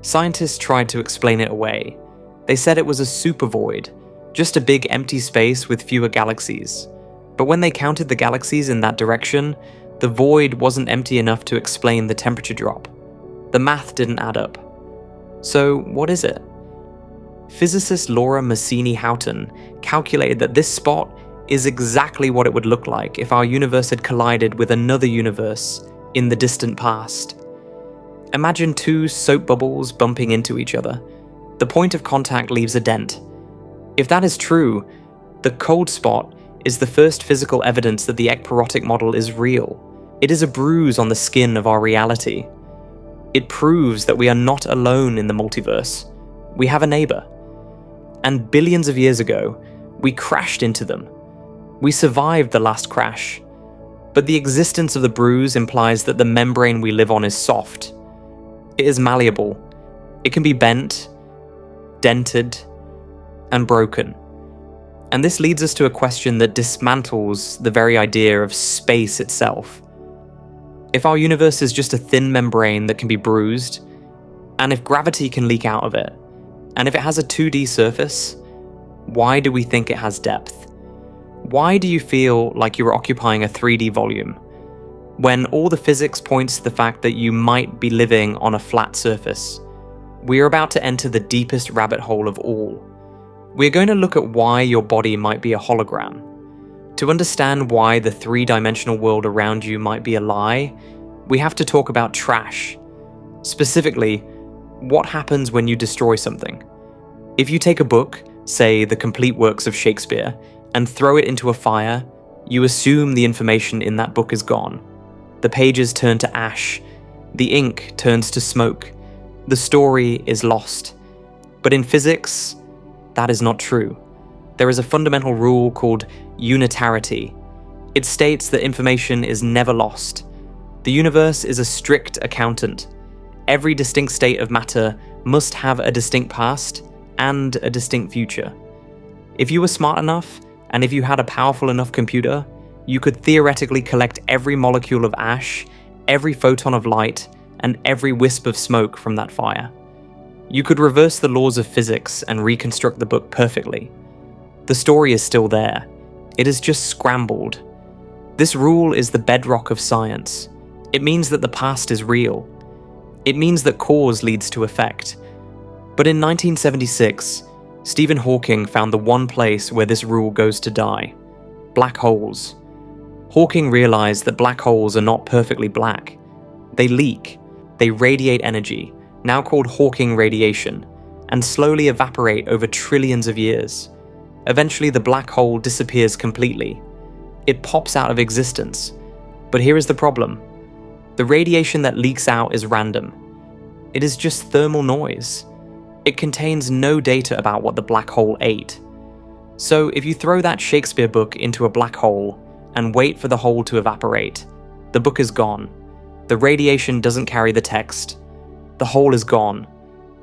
Scientists tried to explain it away. They said it was a supervoid, just a big empty space with fewer galaxies. But when they counted the galaxies in that direction, the void wasn't empty enough to explain the temperature drop. The math didn't add up. So what is it? Physicist Laura Massini-Houghton calculated that this spot is exactly what it would look like if our universe had collided with another universe in the distant past. Imagine 2 soap bubbles bumping into each other. The point of contact leaves a dent. If that is true, the cold spot is the first physical evidence that the ekpyrotic model is real. It is a bruise on the skin of our reality. It proves that we are not alone in the multiverse. We have a neighbor. And billions of years ago, we crashed into them. We survived the last crash. But the existence of the bruise implies that the membrane we live on is soft. It is malleable. It can be bent, dented, and broken. And this leads us to a question that dismantles the very idea of space itself. If our universe is just a thin membrane that can be bruised, and if gravity can leak out of it, and if it has a 2D surface, why do we think it has depth? Why do you feel like you're occupying a 3D volume, when all the physics points to the fact that you might be living on a flat surface? We are about to enter the deepest rabbit hole of all. We're going to look at why your body might be a hologram. To understand why the 3-dimensional world around you might be a lie, we have to talk about trash. Specifically, what happens when you destroy something? If you take a book, say the complete works of Shakespeare, and throw it into a fire, you assume the information in that book is gone. The pages turn to ash. The ink turns to smoke. The story is lost. But in physics, that is not true. There is a fundamental rule called unitarity. It states that information is never lost. The universe is a strict accountant. Every distinct state of matter must have a distinct past and a distinct future. If you were smart enough, and if you had a powerful enough computer, you could theoretically collect every molecule of ash every photon of light, and every wisp of smoke from that fire. You could reverse the laws of physics and reconstruct the book perfectly. The story is still there. It is just scrambled. This rule is the bedrock of science. It means that the past is real. It means that cause leads to effect. But in 1976, Stephen Hawking found the one place where this rule goes to die: black holes. Hawking realized that black holes are not perfectly black. They leak. They radiate energy, now called Hawking radiation, and slowly evaporate over trillions of years. Eventually, the black hole disappears completely. It pops out of existence. But here is the problem. The radiation that leaks out is random. It is just thermal noise. It contains no data about what the black hole ate. So if you throw that Shakespeare book into a black hole and wait for the hole to evaporate, the book is gone. The radiation doesn't carry the text. The hole is gone.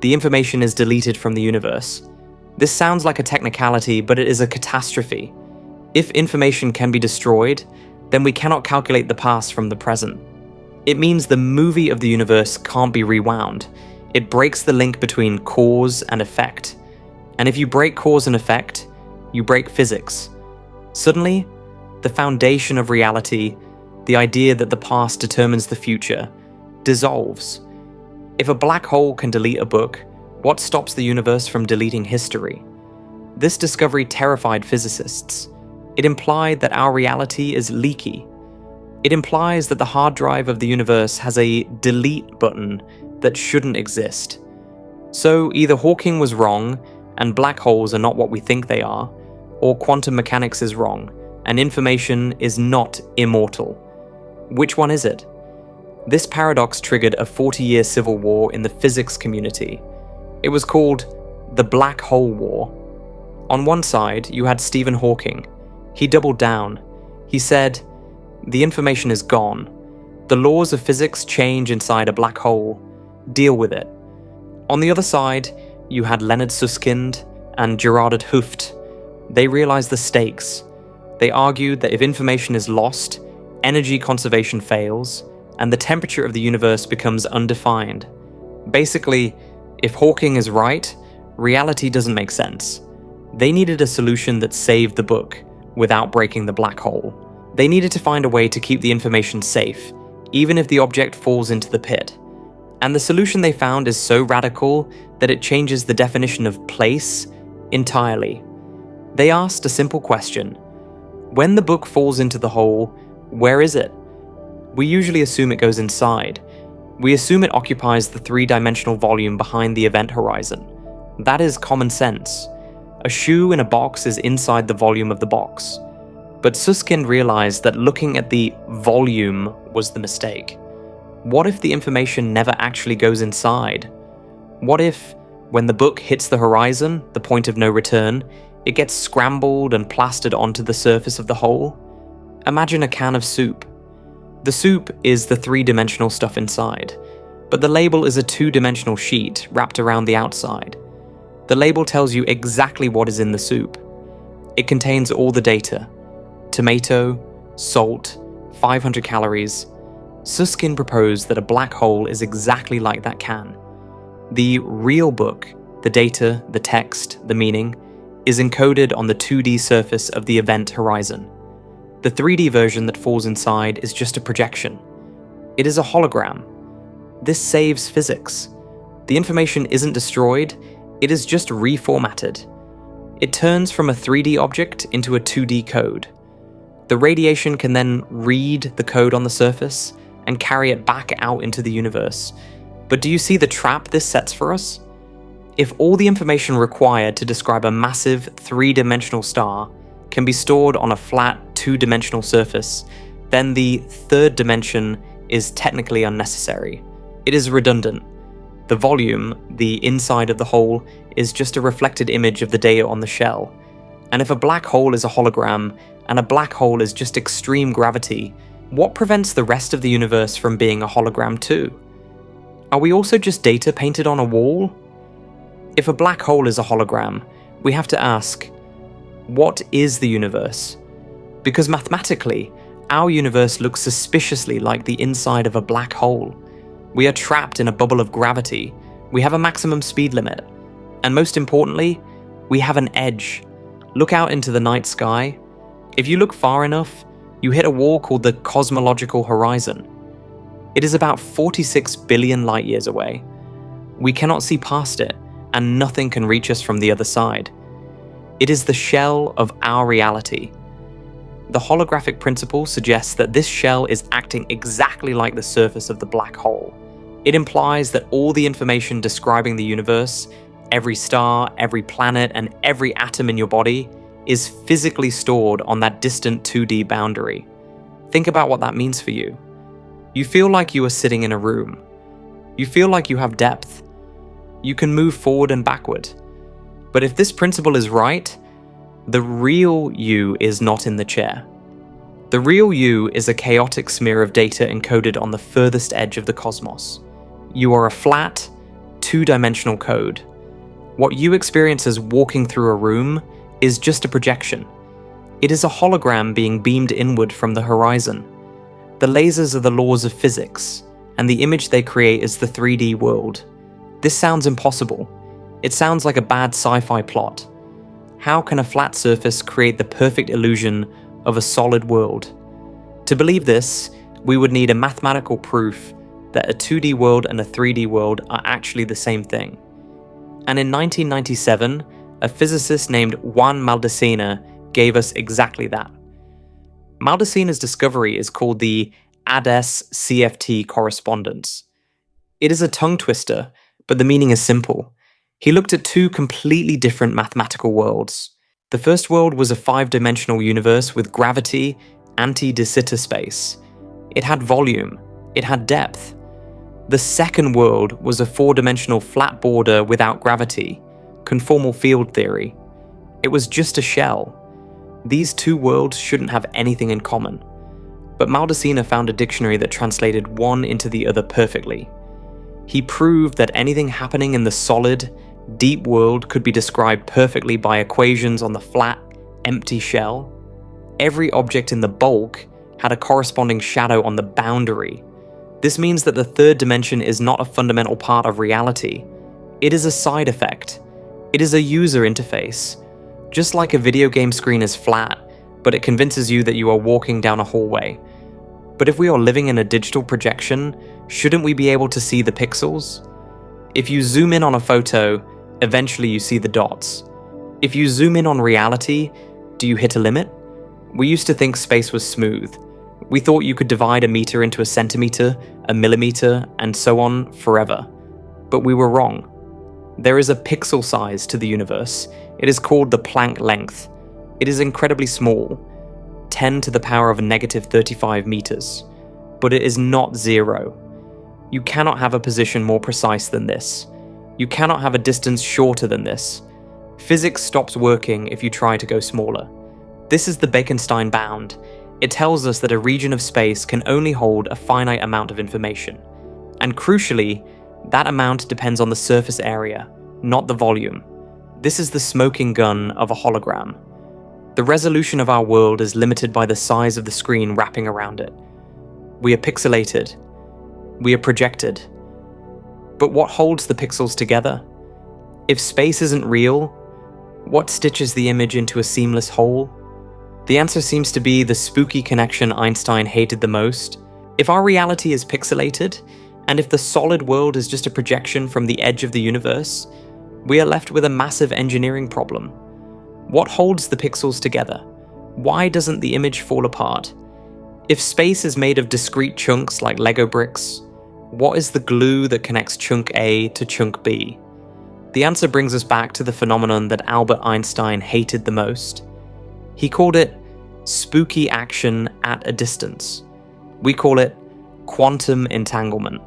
The information is deleted from the universe. This sounds like a technicality, but it is a catastrophe. If information can be destroyed, then we cannot calculate the past from the present. It means the movie of the universe can't be rewound. It breaks the link between cause and effect. And if you break cause and effect, you break physics. Suddenly, the foundation of reality, the idea that the past determines the future, dissolves. If a black hole can delete a book, what stops the universe from deleting history? This discovery terrified physicists. It implied that our reality is leaky. It implies that the hard drive of the universe has a delete button that shouldn't exist. So either Hawking was wrong, and black holes are not what we think they are, or quantum mechanics is wrong, and information is not immortal. Which one is it? This paradox triggered a 40-year civil war in the physics community. It was called the Black Hole War. On one side, you had Stephen Hawking. He doubled down. He said, "The information is gone. The laws of physics change inside a black hole. Deal with it." On the other side, you had Leonard Susskind and Gerard 't Hooft. They realized the stakes. They argued that if information is lost, energy conservation fails, and the temperature of the universe becomes undefined. Basically, if Hawking is right, reality doesn't make sense. They needed a solution that saved the book without breaking the black hole. They needed to find a way to keep the information safe, even if the object falls into the pit. And the solution they found is so radical that it changes the definition of place entirely. They asked a simple question. When the book falls into the hole, where is it? We usually assume it goes inside. We assume it occupies the three-dimensional volume behind the event horizon. That is common sense. A shoe in a box is inside the volume of the box. But Susskind realized that looking at the volume was the mistake. What if the information never actually goes inside? What if, when the book hits the horizon, the point of no return, it gets scrambled and plastered onto the surface of the hole? Imagine a can of soup. The soup is the three-dimensional stuff inside, but the label is a two-dimensional sheet wrapped around the outside. The label tells you exactly what is in the soup. It contains all the data: tomato, salt, 500 calories. Susskind proposed that a black hole is exactly like that can. The real book, the data, the text, the meaning, is encoded on the 2D surface of the event horizon. The 3D version that falls inside is just a projection. It is a hologram. This saves physics. The information isn't destroyed, it is just reformatted. It turns from a 3D object into a 2D code. The radiation can then read the code on the surface and carry it back out into the universe. But do you see the trap this sets for us? If all the information required to describe a massive 3-dimensional star can be stored on a flat 2-dimensional surface, then the third dimension is technically unnecessary. It is redundant. The volume, the inside of the hole, is just a reflected image of the data on the shell. And if a black hole is a hologram, and a black hole is just extreme gravity, what prevents the rest of the universe from being a hologram too? Are we also just data painted on a wall? If a black hole is a hologram, we have to ask, what is the universe? Because mathematically, Our universe looks suspiciously like the inside of a black hole. We are trapped in a bubble of gravity. We have a maximum speed limit. And most importantly, we have an edge. Look out into the night sky. If you look far enough, you hit a wall called the Cosmological horizon. It is about 46 billion light years away. We cannot see past it, and nothing can reach us from the other side. It is the shell of our reality. The holographic principle suggests that this shell is acting exactly like the surface of the black hole. It implies that all the information describing the universe, every star, every planet, and every atom in your body is physically stored on that distant 2D boundary. Think about what that means for you. You feel like you are sitting in a room. You feel like you have depth. You can move forward and backward. But if this principle is right, the real you is not in the chair. The real you is a chaotic smear of data encoded on the furthest edge of the cosmos. You are a flat, two-dimensional code. What you experience as walking through a room is just a projection. It is a hologram being beamed inward from the horizon. The lasers are the laws of physics, and the image they create is the 3D world. This sounds impossible. It sounds like a bad sci-fi plot. How can a flat surface create the perfect illusion of a solid world? To believe this, we would need a mathematical proof that a 2D world and a 3D world are actually the same thing. And in 1997, a physicist named Juan Maldecina gave us exactly that. Maldecina's discovery is called the ADS-CFT correspondence. It is a tongue twister, but the meaning is simple. He looked at two completely different mathematical worlds. The first world was a 5-dimensional universe with gravity, anti-de Sitter space. It had volume. It had depth. The second world was a 4-dimensional flat border without gravity, conformal field theory. It was just a shell. These two worlds shouldn't have anything in common. But Maldecina found a dictionary that translated one into the other perfectly. He proved that anything happening in the solid, deep world could be described perfectly by equations on the flat, empty shell. Every object in the bulk had a corresponding shadow on the boundary. This means that the third dimension is not a fundamental part of reality. It is a side effect. It is a user interface. Just like a video game screen is flat, but it convinces you that you are walking down a hallway. But if we are living in a digital projection, shouldn't we be able to see the pixels? If you zoom in on a photo, eventually you see the dots. If you zoom in on reality, do you hit a limit? We used to think space was smooth. We thought you could divide a meter into a centimeter, a millimeter, and so on forever. But we were wrong. There is a pixel size to the universe. It is called the Planck length. It is incredibly small, 10 to the power of negative 35 meters. But it is not zero. You cannot have a position more precise than this. You cannot have a distance shorter than this. Physics stops working if you try to go smaller. This is the Bekenstein bound. It tells us that a region of space can only hold a finite amount of information. And crucially, that amount depends on the surface area, not the volume. This is the smoking gun of a hologram. The resolution of our world is limited by the size of the screen wrapping around it. We are pixelated. We are projected. But what holds the pixels together? If space isn't real, what stitches the image into a seamless whole? The answer seems to be the spooky connection Einstein hated the most. If our reality is pixelated, and if the solid world is just a projection from the edge of the universe, we are left with a massive engineering problem. What holds the pixels together? Why doesn't the image fall apart? If space is made of discrete chunks like Lego bricks, what is the glue that connects chunk A to chunk B? The answer brings us back to the phenomenon that Albert Einstein hated the most. He called it spooky action at a distance. We call it quantum entanglement.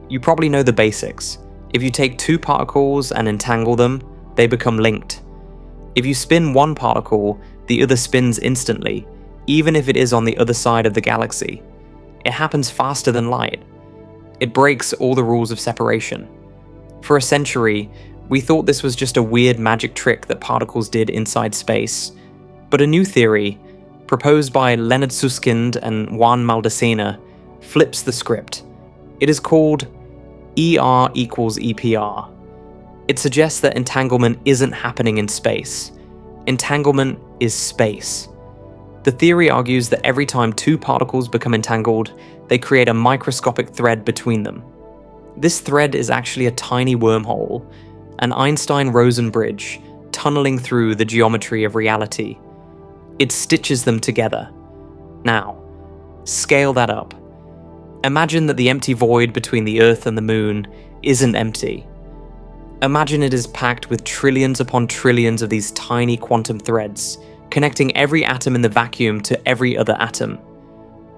You probably know the basics. If you take two particles and entangle them, they become linked. If you spin one particle, the other spins instantly, even if it is on the other side of the galaxy. It happens faster than light. It breaks all the rules of separation. For a century, we thought this was just a weird magic trick that particles did inside space. But a new theory, proposed by Leonard Susskind and Juan Maldecina, flips the script. It is called ER equals EPR. It suggests that entanglement isn't happening in space. Entanglement is space. The theory argues that every time two particles become entangled, they create a microscopic thread between them. This thread is actually a tiny wormhole, an Einstein-Rosen bridge, tunneling through the geometry of reality. It stitches them together. Now, scale that up. Imagine that the empty void between the Earth and the Moon isn't empty. Imagine it is packed with trillions upon trillions of these tiny quantum threads, connecting every atom in the vacuum to every other atom.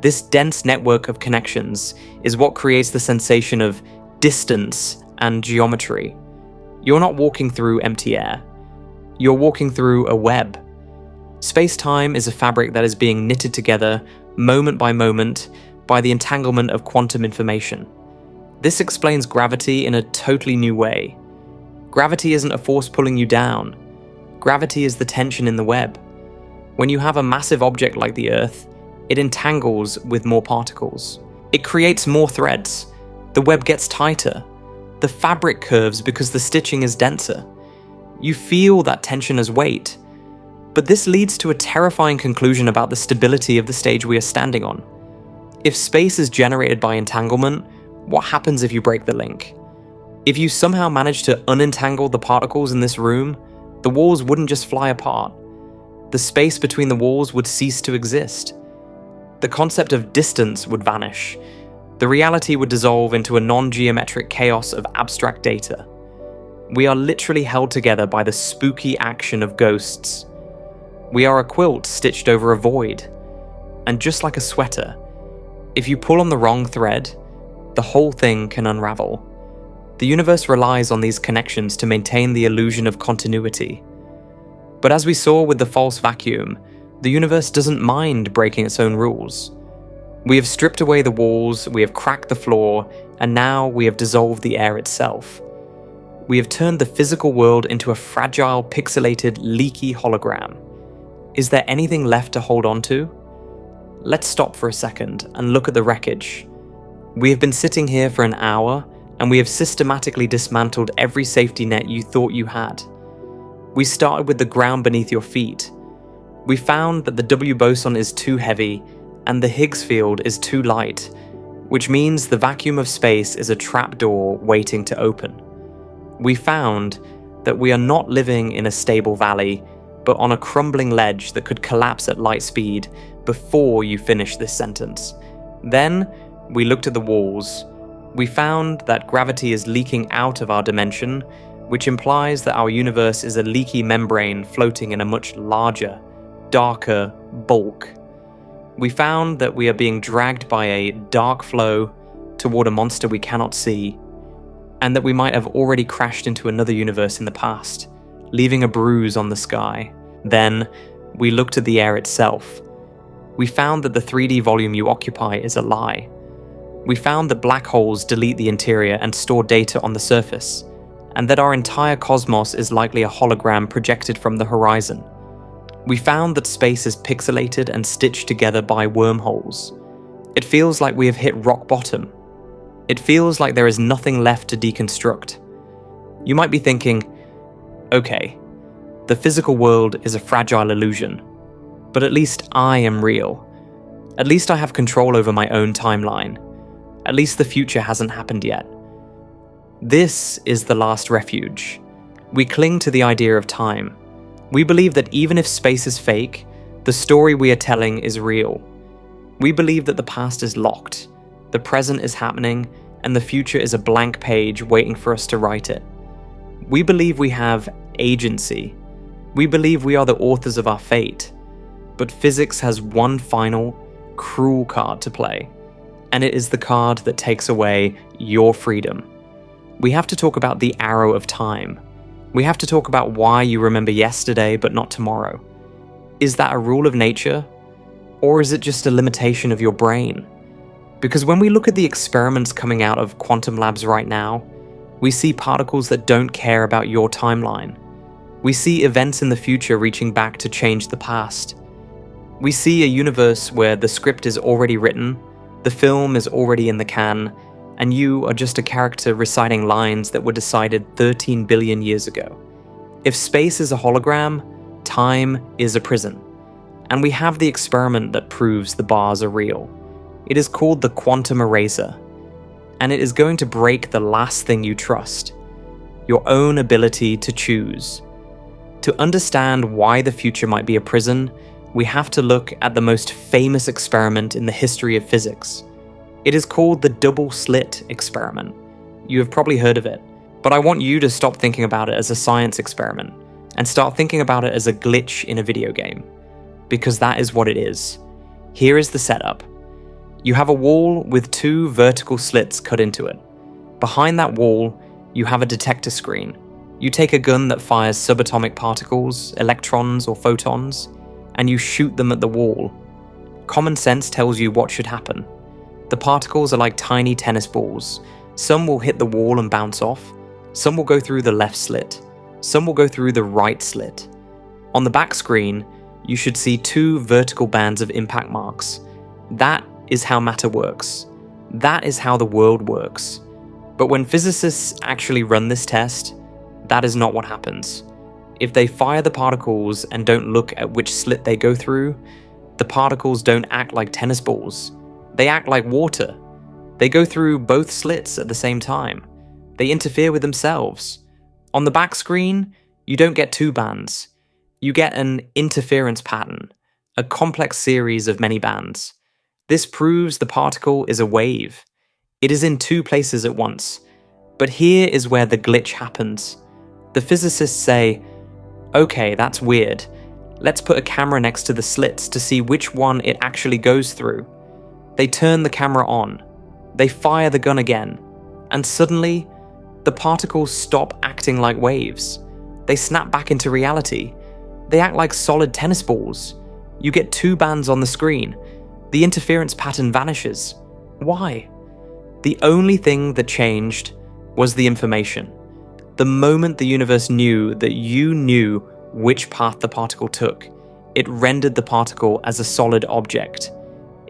This dense network of connections is what creates the sensation of distance and geometry. You're not walking through empty air. You're walking through a web. Space-time is a fabric that is being knitted together, moment by moment, by the entanglement of quantum information. This explains gravity in a totally new way. Gravity isn't a force pulling you down. Gravity is the tension in the web. When you have a massive object like the Earth, it entangles with more particles. It creates more threads. The web gets tighter. The fabric curves because the stitching is denser. You feel that tension as weight. But this leads to a terrifying conclusion about the stability of the stage we are standing on. If space is generated by entanglement, what happens if you break the link? If you somehow manage to unentangle the particles in this room, the walls wouldn't just fly apart. The space between the walls would cease to exist. The concept of distance would vanish. The reality would dissolve into a non-geometric chaos of abstract data. We are literally held together by the spooky action of ghosts. We are a quilt stitched over a void. And just like a sweater, if you pull on the wrong thread, the whole thing can unravel. The universe relies on these connections to maintain the illusion of continuity. But as we saw with the false vacuum, the universe doesn't mind breaking its own rules. We have stripped away the walls, we have cracked the floor, and now we have dissolved the air itself. We have turned the physical world into a fragile, pixelated, leaky hologram. Is there anything left to hold on to? Let's stop for a second and look at the wreckage. We have been sitting here for an hour, and we have systematically dismantled every safety net you thought you had. We started with the ground beneath your feet. We found that the W-Boson is too heavy, and the Higgs field is too light, which means the vacuum of space is a trapdoor waiting to open. We found that we are not living in a stable valley, but on a crumbling ledge that could collapse at light speed before you finish this sentence. Then, we looked at the walls. We found that gravity is leaking out of our dimension, which implies that our universe is a leaky membrane floating in a much larger, darker bulk. We found that we are being dragged by a dark flow toward a monster we cannot see, and that we might have already crashed into another universe in the past, leaving a bruise on the sky. Then, we looked at the air itself. We found that the 3D volume you occupy is a lie. We found that black holes delete the interior and store data on the surface, and that our entire cosmos is likely a hologram projected from the horizon. We found that space is pixelated and stitched together by wormholes. It feels like we have hit rock bottom. It feels like there is nothing left to deconstruct. You might be thinking, okay, the physical world is a fragile illusion, but at least I am real. At least I have control over my own timeline. At least the future hasn't happened yet. This is the last refuge. We cling to the idea of time. We believe that even if space is fake, the story we are telling is real. We believe that the past is locked, the present is happening, and the future is a blank page waiting for us to write it. We believe we have agency. We believe we are the authors of our fate. But physics has one final, cruel card to play. And it is the card that takes away your freedom. We have to talk about the arrow of time. We have to talk about why you remember yesterday but not tomorrow. Is that a rule of nature? Or is it just a limitation of your brain? Because when we look at the experiments coming out of quantum labs right now, we see particles that don't care about your timeline. We see events in the future reaching back to change the past. We see a universe where the script is already written, the film is already in the can, and you are just a character reciting lines that were decided 13 billion years ago. If space is a hologram, time is a prison. And we have the experiment that proves the bars are real. It is called the quantum eraser, and it is going to break the last thing you trust, your own ability to choose. To understand why the future might be a prison, we have to look at the most famous experiment in the history of physics. It is called the double slit experiment. You have probably heard of it, but I want you to stop thinking about it as a science experiment and start thinking about it as a glitch in a video game, because that is what it is. Here is the setup. You have a wall with 2 vertical slits cut into it. Behind that wall, you have a detector screen. You take a gun that fires subatomic particles, electrons or photons, and you shoot them at the wall. Common sense tells you what should happen. The particles are like tiny tennis balls. Some will hit the wall and bounce off. Some will go through the left slit. Some will go through the right slit. On the back screen, you should see 2 vertical bands of impact marks. That is how matter works. That is how the world works. But when physicists actually run this test, that is not what happens. If they fire the particles and don't look at which slit they go through, the particles don't act like tennis balls. They act like water. They go through both slits at the same time. They interfere with themselves. On the back screen, you don't get 2 bands. You get an interference pattern, a complex series of many bands. This proves the particle is a wave. It is in 2 places at once. But here is where the glitch happens. The physicists say, okay, that's weird. Let's put a camera next to the slits to see which one it actually goes through. They turn the camera on. They fire the gun again. And suddenly, the particles stop acting like waves. They snap back into reality. They act like solid tennis balls. You get 2 bands on the screen. The interference pattern vanishes. Why? The only thing that changed was the information. The moment the universe knew that you knew which path the particle took, it rendered the particle as a solid object.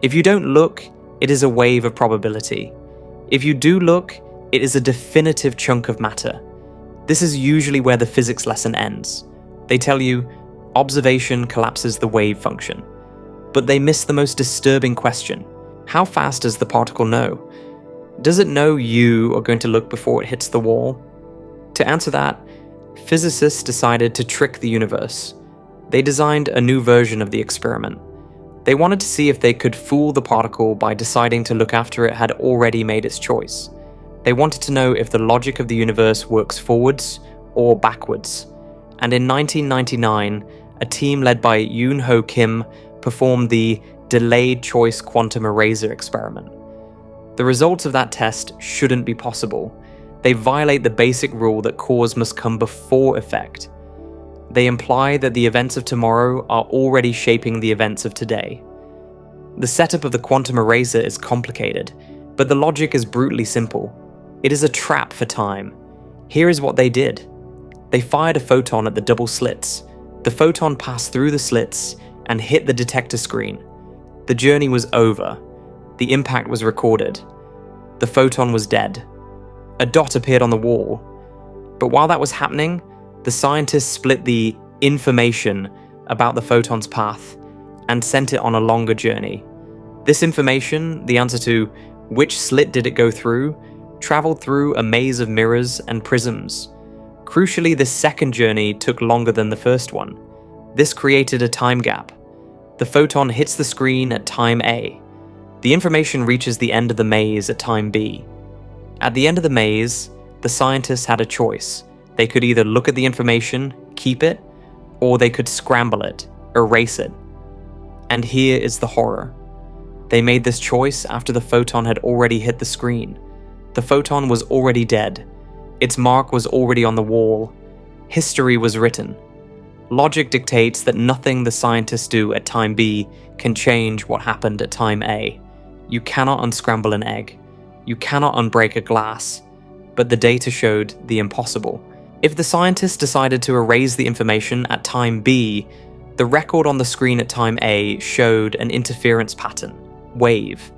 If you don't look, it is a wave of probability. If you do look, it is a definitive chunk of matter. This is usually where the physics lesson ends. They tell you, observation collapses the wave function. But they miss the most disturbing question. How fast does the particle know? Does it know you are going to look before it hits the wall? To answer that, physicists decided to trick the universe. They designed a new version of the experiment. They wanted to see if they could fool the particle by deciding to look after it had already made its choice. They wanted to know if the logic of the universe works forwards or backwards. And in 1999, a team led by Yoon Ho Kim performed the delayed choice quantum eraser experiment. The results of that test shouldn't be possible. They violate the basic rule that cause must come before effect. They imply that the events of tomorrow are already shaping the events of today. The setup of the quantum eraser is complicated, but the logic is brutally simple. It is a trap for time. Here is what they did. They fired a photon at the double slits. The photon passed through the slits and hit the detector screen. The journey was over. The impact was recorded. The photon was dead. A dot appeared on the wall. But while that was happening, the scientists split the information about the photon's path and sent it on a longer journey. This information, the answer to which slit did it go through, traveled through a maze of mirrors and prisms. Crucially, this second journey took longer than the first one. This created a time gap. The photon hits the screen at time A. The information reaches the end of the maze at time B. At the end of the maze, the scientists had a choice. They could either look at the information, keep it, or they could scramble it, erase it. And here is the horror. They made this choice after the photon had already hit the screen. The photon was already dead. Its mark was already on the wall. History was written. Logic dictates that nothing the scientists do at time B can change what happened at time A. You cannot unscramble an egg. You cannot unbreak a glass. But the data showed the impossible. If the scientists decided to erase the information at time B, The record on the screen at time A showed an interference pattern, wave.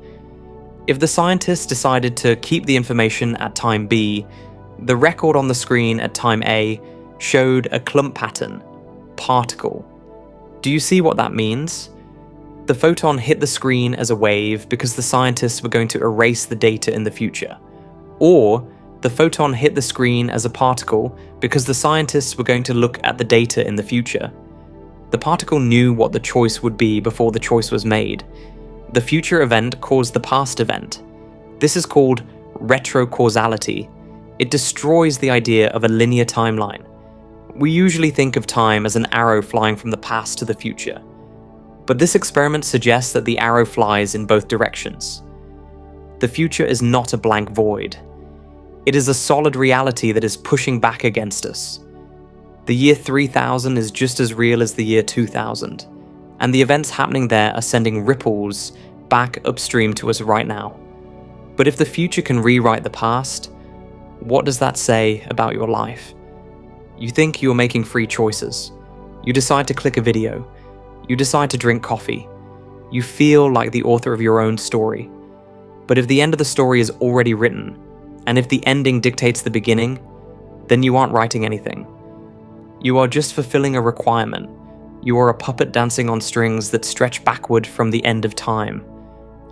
If the scientists decided to keep the information at time B, the record on the screen at time A showed a clump pattern, particle. Do you see what that means? The photon hit the screen as a wave because the scientists were going to erase the data in the future. Or the photon hit the screen as a particle because the scientists were going to look at the data in the future. The particle knew what the choice would be before the choice was made. The future event caused the past event. This is called retrocausality. It destroys the idea of a linear timeline. We usually think of time as an arrow flying from the past to the future. But this experiment suggests that the arrow flies in both directions. The future is not a blank void. It is a solid reality that is pushing back against us. The year 3000 is just as real as the year 2000, and the events happening there are sending ripples back upstream to us right now. But if the future can rewrite the past, what does that say about your life? You think you are making free choices. You decide to click a video. You decide to drink coffee. You feel like the author of your own story. But if the end of the story is already written, and if the ending dictates the beginning, then you aren't writing anything. You are just fulfilling a requirement. You are a puppet dancing on strings that stretch backward from the end of time.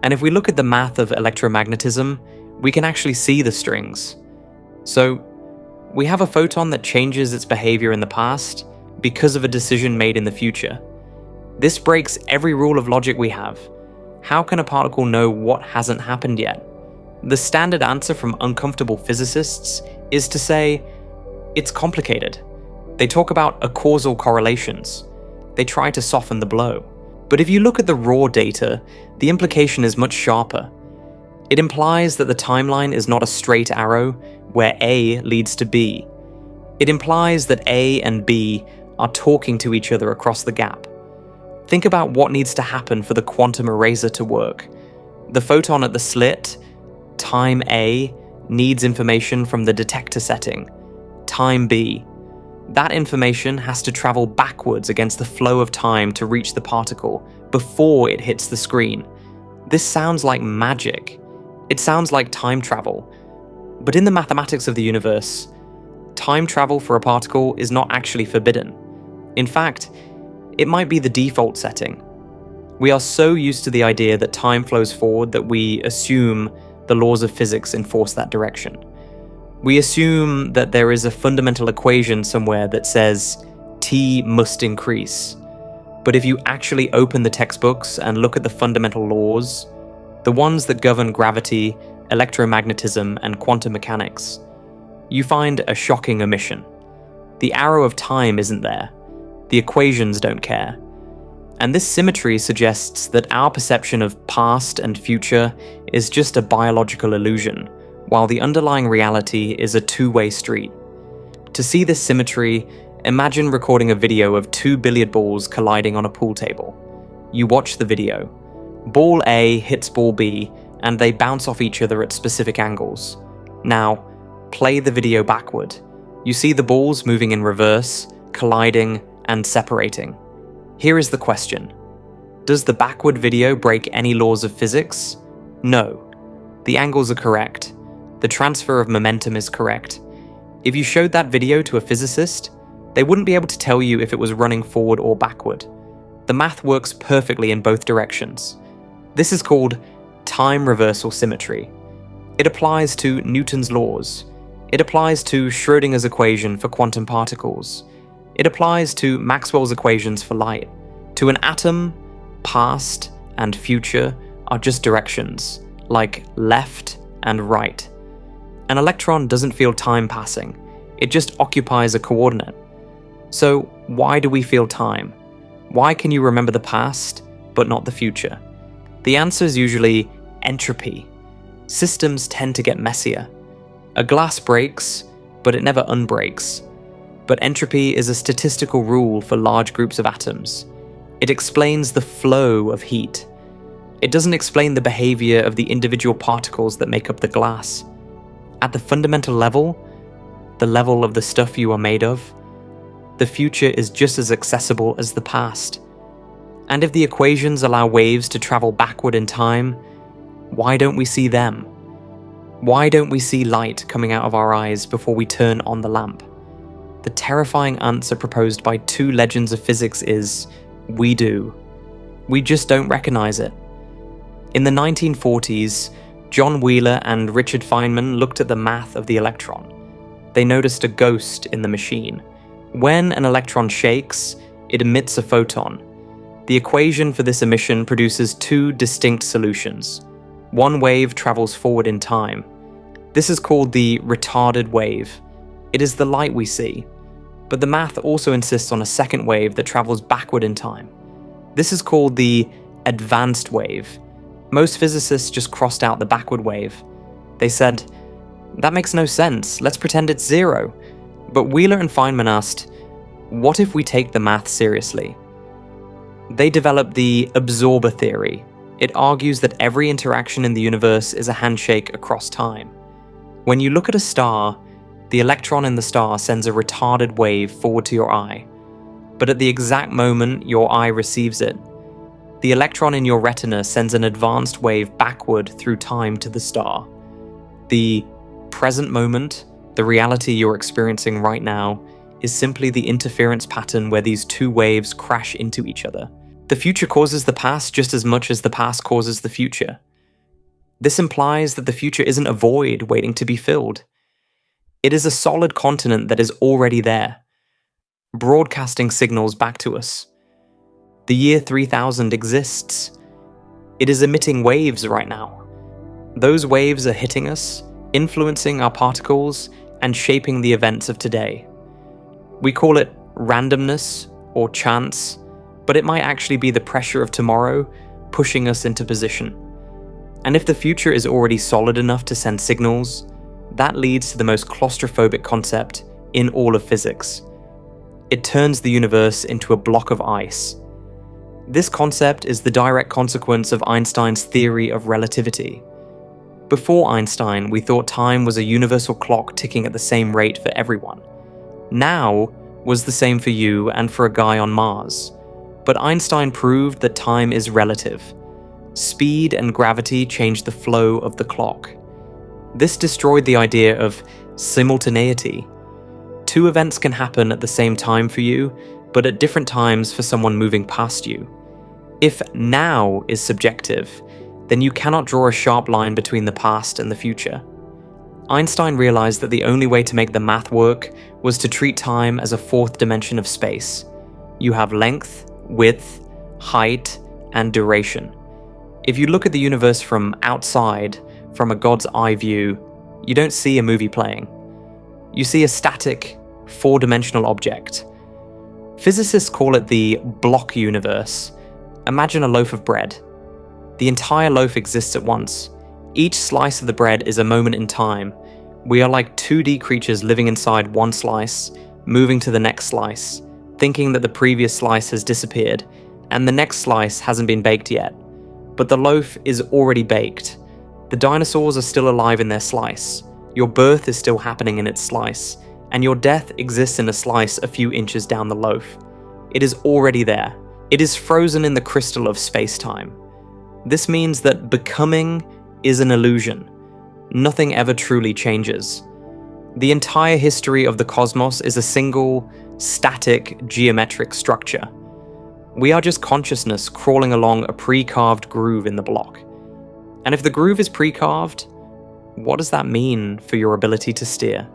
And if we look at the math of electromagnetism, we can actually see the strings. So, we have a photon that changes its behavior in the past because of a decision made in the future. This breaks every rule of logic we have. How can a particle know what hasn't happened yet? The standard answer from uncomfortable physicists is to say, it's complicated. They talk about causal correlations. They try to soften the blow. But if you look at the raw data, the implication is much sharper. It implies that the timeline is not a straight arrow where A leads to B. It implies that A and B are talking to each other across the gap. Think about what needs to happen for the quantum eraser to work. The photon at the slit, time A, needs information from the detector setting, time B. That information has to travel backwards against the flow of time to reach the particle before it hits the screen. This sounds like magic. It sounds like time travel. But in the mathematics of the universe, time travel for a particle is not actually forbidden. In fact, it might be the default setting. We are so used to the idea that time flows forward that we assume the laws of physics enforce that direction. We assume that there is a fundamental equation somewhere that says t must increase. But if you actually open the textbooks and look at the fundamental laws, the ones that govern gravity, electromagnetism, and quantum mechanics, you find a shocking omission. The arrow of time isn't there. The equations don't care. And this symmetry suggests that our perception of past and future is just a biological illusion, while the underlying reality is a two-way street. To see this symmetry, imagine recording a video of two billiard balls colliding on a pool table. You watch the video. Ball A hits ball B, and they bounce off each other at specific angles. Now, play the video backward. You see the balls moving in reverse, colliding, and separating. Here is the question. Does the backward video break any laws of physics? No. The angles are correct. The transfer of momentum is correct. If you showed that video to a physicist, they wouldn't be able to tell you if it was running forward or backward. The math works perfectly in both directions. This is called time reversal symmetry. It applies to Newton's laws. It applies to Schrödinger's equation for quantum particles. It applies to Maxwell's equations for light. To an atom, past and future are just directions, like left and right. An electron doesn't feel time passing. It just occupies a coordinate. So why do we feel time? Why can you remember the past, but not the future? The answer is usually entropy. Systems tend to get messier. A glass breaks, but it never unbreaks. But entropy is a statistical rule for large groups of atoms. It explains the flow of heat. It doesn't explain the behavior of the individual particles that make up the glass. At the fundamental level, the level of the stuff you are made of, the future is just as accessible as the past. And if the equations allow waves to travel backward in time, why don't we see them? Why don't we see light coming out of our eyes before we turn on the lamp? The terrifying answer proposed by two legends of physics is, we do. We just don't recognize it. In the 1940s, John Wheeler and Richard Feynman looked at the math of the electron. They noticed a ghost in the machine. When an electron shakes, it emits a photon. The equation for this emission produces two distinct solutions. One wave travels forward in time. This is called the retarded wave. It is the light we see. But the math also insists on a second wave that travels backward in time. This is called the advanced wave. Most physicists just crossed out the backward wave. They said, that makes no sense, let's pretend it's zero. But Wheeler and Feynman asked, what if we take the math seriously? They developed the absorber theory. It argues that every interaction in the universe is a handshake across time. When you look at a star, the electron in the star sends a retarded wave forward to your eye. But at the exact moment your eye receives it, the electron in your retina sends an advanced wave backward through time to the star. The present moment, the reality you're experiencing right now, is simply the interference pattern where these two waves crash into each other. The future causes the past just as much as the past causes the future. This implies that the future isn't a void waiting to be filled. It is a solid continent that is already there, broadcasting signals back to us. The year 3000 exists. It is emitting waves right now. Those waves are hitting us, influencing our particles, and shaping the events of today. We call it randomness or chance, but it might actually be the pressure of tomorrow pushing us into position. And if the future is already solid enough to send signals, that leads to the most claustrophobic concept in all of physics. It turns the universe into a block of ice. This concept is the direct consequence of Einstein's theory of relativity. Before Einstein, we thought time was a universal clock ticking at the same rate for everyone. Now was the same for you and for a guy on Mars. But Einstein proved that time is relative. Speed and gravity changed the flow of the clock. This destroyed the idea of simultaneity. Two events can happen at the same time for you, but at different times for someone moving past you. If now is subjective, then you cannot draw a sharp line between the past and the future. Einstein realized that the only way to make the math work was to treat time as a fourth dimension of space. You have length, width, height, and duration. If you look at the universe from outside, from a God's eye view, you don't see a movie playing. You see a static, four-dimensional object. Physicists call it the block universe. Imagine a loaf of bread. The entire loaf exists at once. Each slice of the bread is a moment in time. We are like 2D creatures living inside one slice, moving to the next slice, thinking that the previous slice has disappeared, and the next slice hasn't been baked yet. But the loaf is already baked. The dinosaurs are still alive in their slice. Your birth is still happening in its slice, and your death exists in a slice a few inches down the loaf. It is already there. It is frozen in the crystal of space-time. This means that becoming is an illusion. Nothing ever truly changes. The entire history of the cosmos is a single, static, geometric structure. We are just consciousness crawling along a pre-carved groove in the block. And if the groove is pre-carved, what does that mean for your ability to steer?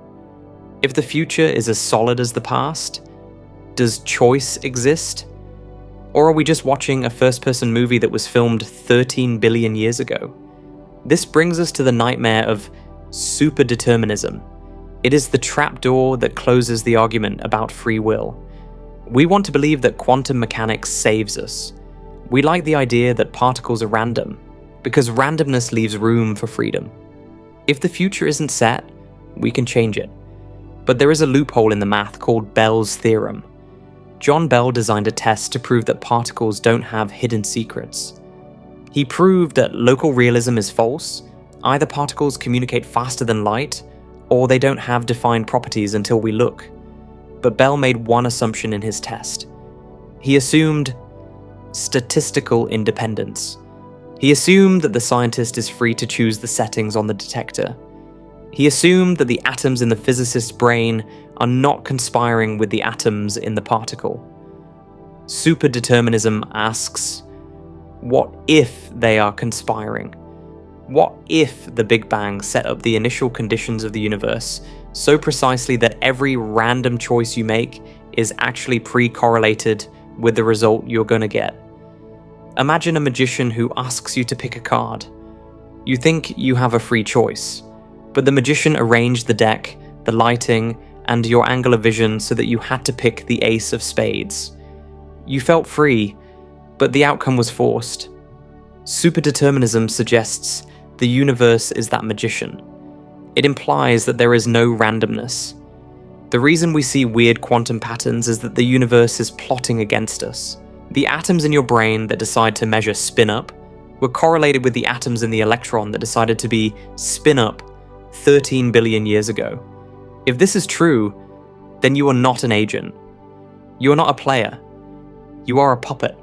If the future is as solid as the past, does choice exist? Or are we just watching a first-person movie that was filmed 13 billion years ago? This brings us to the nightmare of superdeterminism. It is the trapdoor that closes the argument about free will. We want to believe that quantum mechanics saves us. We like the idea that particles are random, because randomness leaves room for freedom. If the future isn't set, we can change it. But there is a loophole in the math called Bell's theorem. John Bell designed a test to prove that particles don't have hidden secrets. He proved that local realism is false. Either particles communicate faster than light, or they don't have defined properties until we look. but Bell made one assumption in his test. He assumed statistical independence. He assumed that the scientist is free to choose the settings on the detector. He assumed that the atoms in the physicist's brain are not conspiring with the atoms in the particle. Superdeterminism asks, what if they are conspiring? What if the Big Bang set up the initial conditions of the universe so precisely that every random choice you make is actually pre-correlated with the result you're going to get? Imagine a magician who asks you to pick a card. You think you have a free choice, but the magician arranged the deck, the lighting, and your angle of vision so that you had to pick the ace of spades. You felt free, but the outcome was forced. Superdeterminism suggests the universe is that magician. It implies that there is no randomness. The reason we see weird quantum patterns is that the universe is plotting against us. The atoms in your brain that decide to measure spin up were correlated with the atoms in the electron that decided to be spin up 13 billion years ago. If this is true, then you are not an agent. You are not a player. You are a puppet.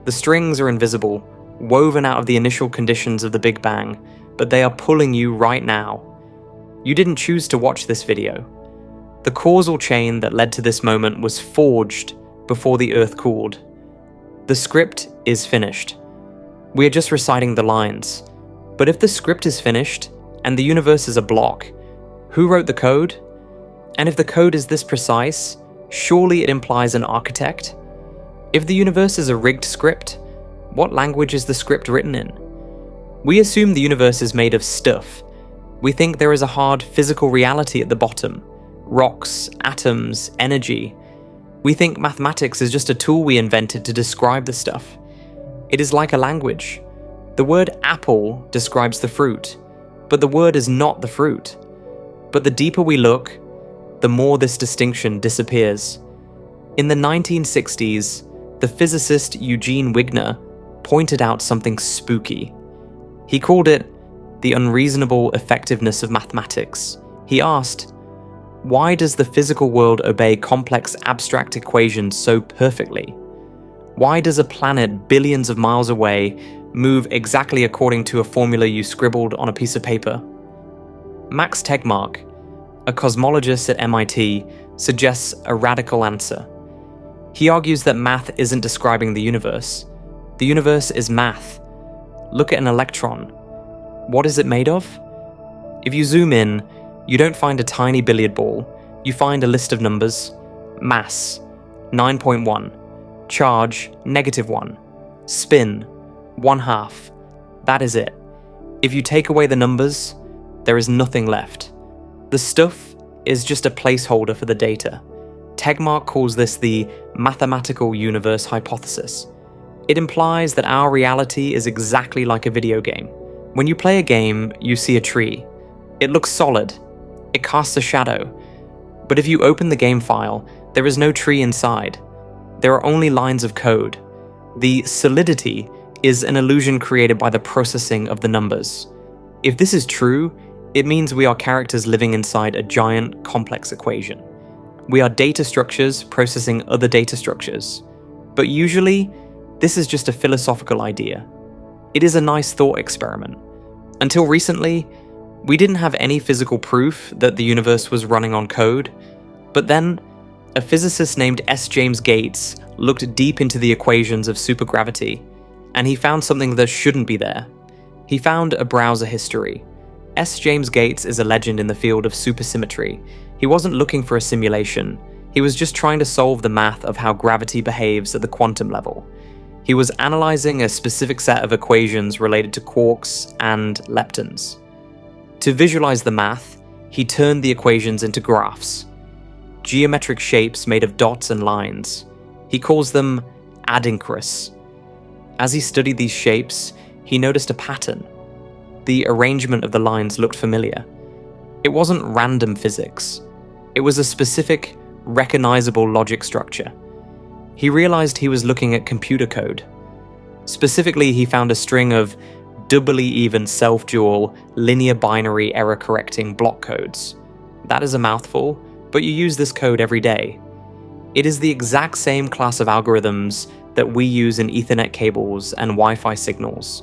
The strings are invisible, woven out of the initial conditions of the Big Bang, but they are pulling you right now. You didn't choose to watch this video. The causal chain that led to this moment was forged before the Earth cooled. The script is finished. We are just reciting the lines. But if the script is finished, and the universe is a block, who wrote the code? And if the code is this precise, surely it implies an architect? If the universe is a rigged script, what language is the script written in? We assume the universe is made of stuff. We think there is a hard physical reality at the bottom. Rocks, atoms, energy. We think mathematics is just a tool we invented to describe the stuff. It is like a language. The word apple describes the fruit, but the word is not the fruit. But the deeper we look, the more this distinction disappears. In the 1960s, the physicist Eugene Wigner pointed out something spooky. He called it the unreasonable effectiveness of mathematics. He asked, why does the physical world obey complex abstract equations so perfectly? Why does a planet billions of miles away move exactly according to a formula you scribbled on a piece of paper? Max Tegmark, a cosmologist at MIT, suggests a radical answer. He argues that math isn't describing the universe. The universe is math. Look at an electron. What is it made of? If you zoom in, you don't find a tiny billiard ball. You find a list of numbers. Mass, 9.1. Charge, -1. Spin, 1/2. That is it. If you take away the numbers, there is nothing left. The stuff is just a placeholder for the data. Tegmark calls this the mathematical universe hypothesis. It implies that our reality is exactly like a video game. When you play a game, you see a tree. It looks solid. It casts a shadow. But if you open the game file, there is no tree inside. There are only lines of code. The solidity is an illusion created by the processing of the numbers. If this is true, it means we are characters living inside a giant, complex equation. We are data structures processing other data structures. But usually, this is just a philosophical idea. It is a nice thought experiment. Until recently, we didn't have any physical proof that the universe was running on code. But then, a physicist named S. James Gates looked deep into the equations of supergravity, and he found something that shouldn't be there. He found a browser history. S. James Gates is a legend in the field of supersymmetry. He wasn't looking for a simulation. He was just trying to solve the math of how gravity behaves at the quantum level. He was analyzing a specific set of equations related to quarks and leptons. To visualize the math, he turned the equations into graphs, geometric shapes made of dots and lines. He calls them adinkras. As he studied these shapes, he noticed a pattern. The arrangement of the lines looked familiar. It wasn't random physics. It was a specific, recognizable logic structure. He realized he was looking at computer code. Specifically, he found a string of doubly even self-dual, linear binary error-correcting block codes. That is a mouthful, but you use this code every day. It is the exact same class of algorithms that we use in Ethernet cables and Wi-Fi signals.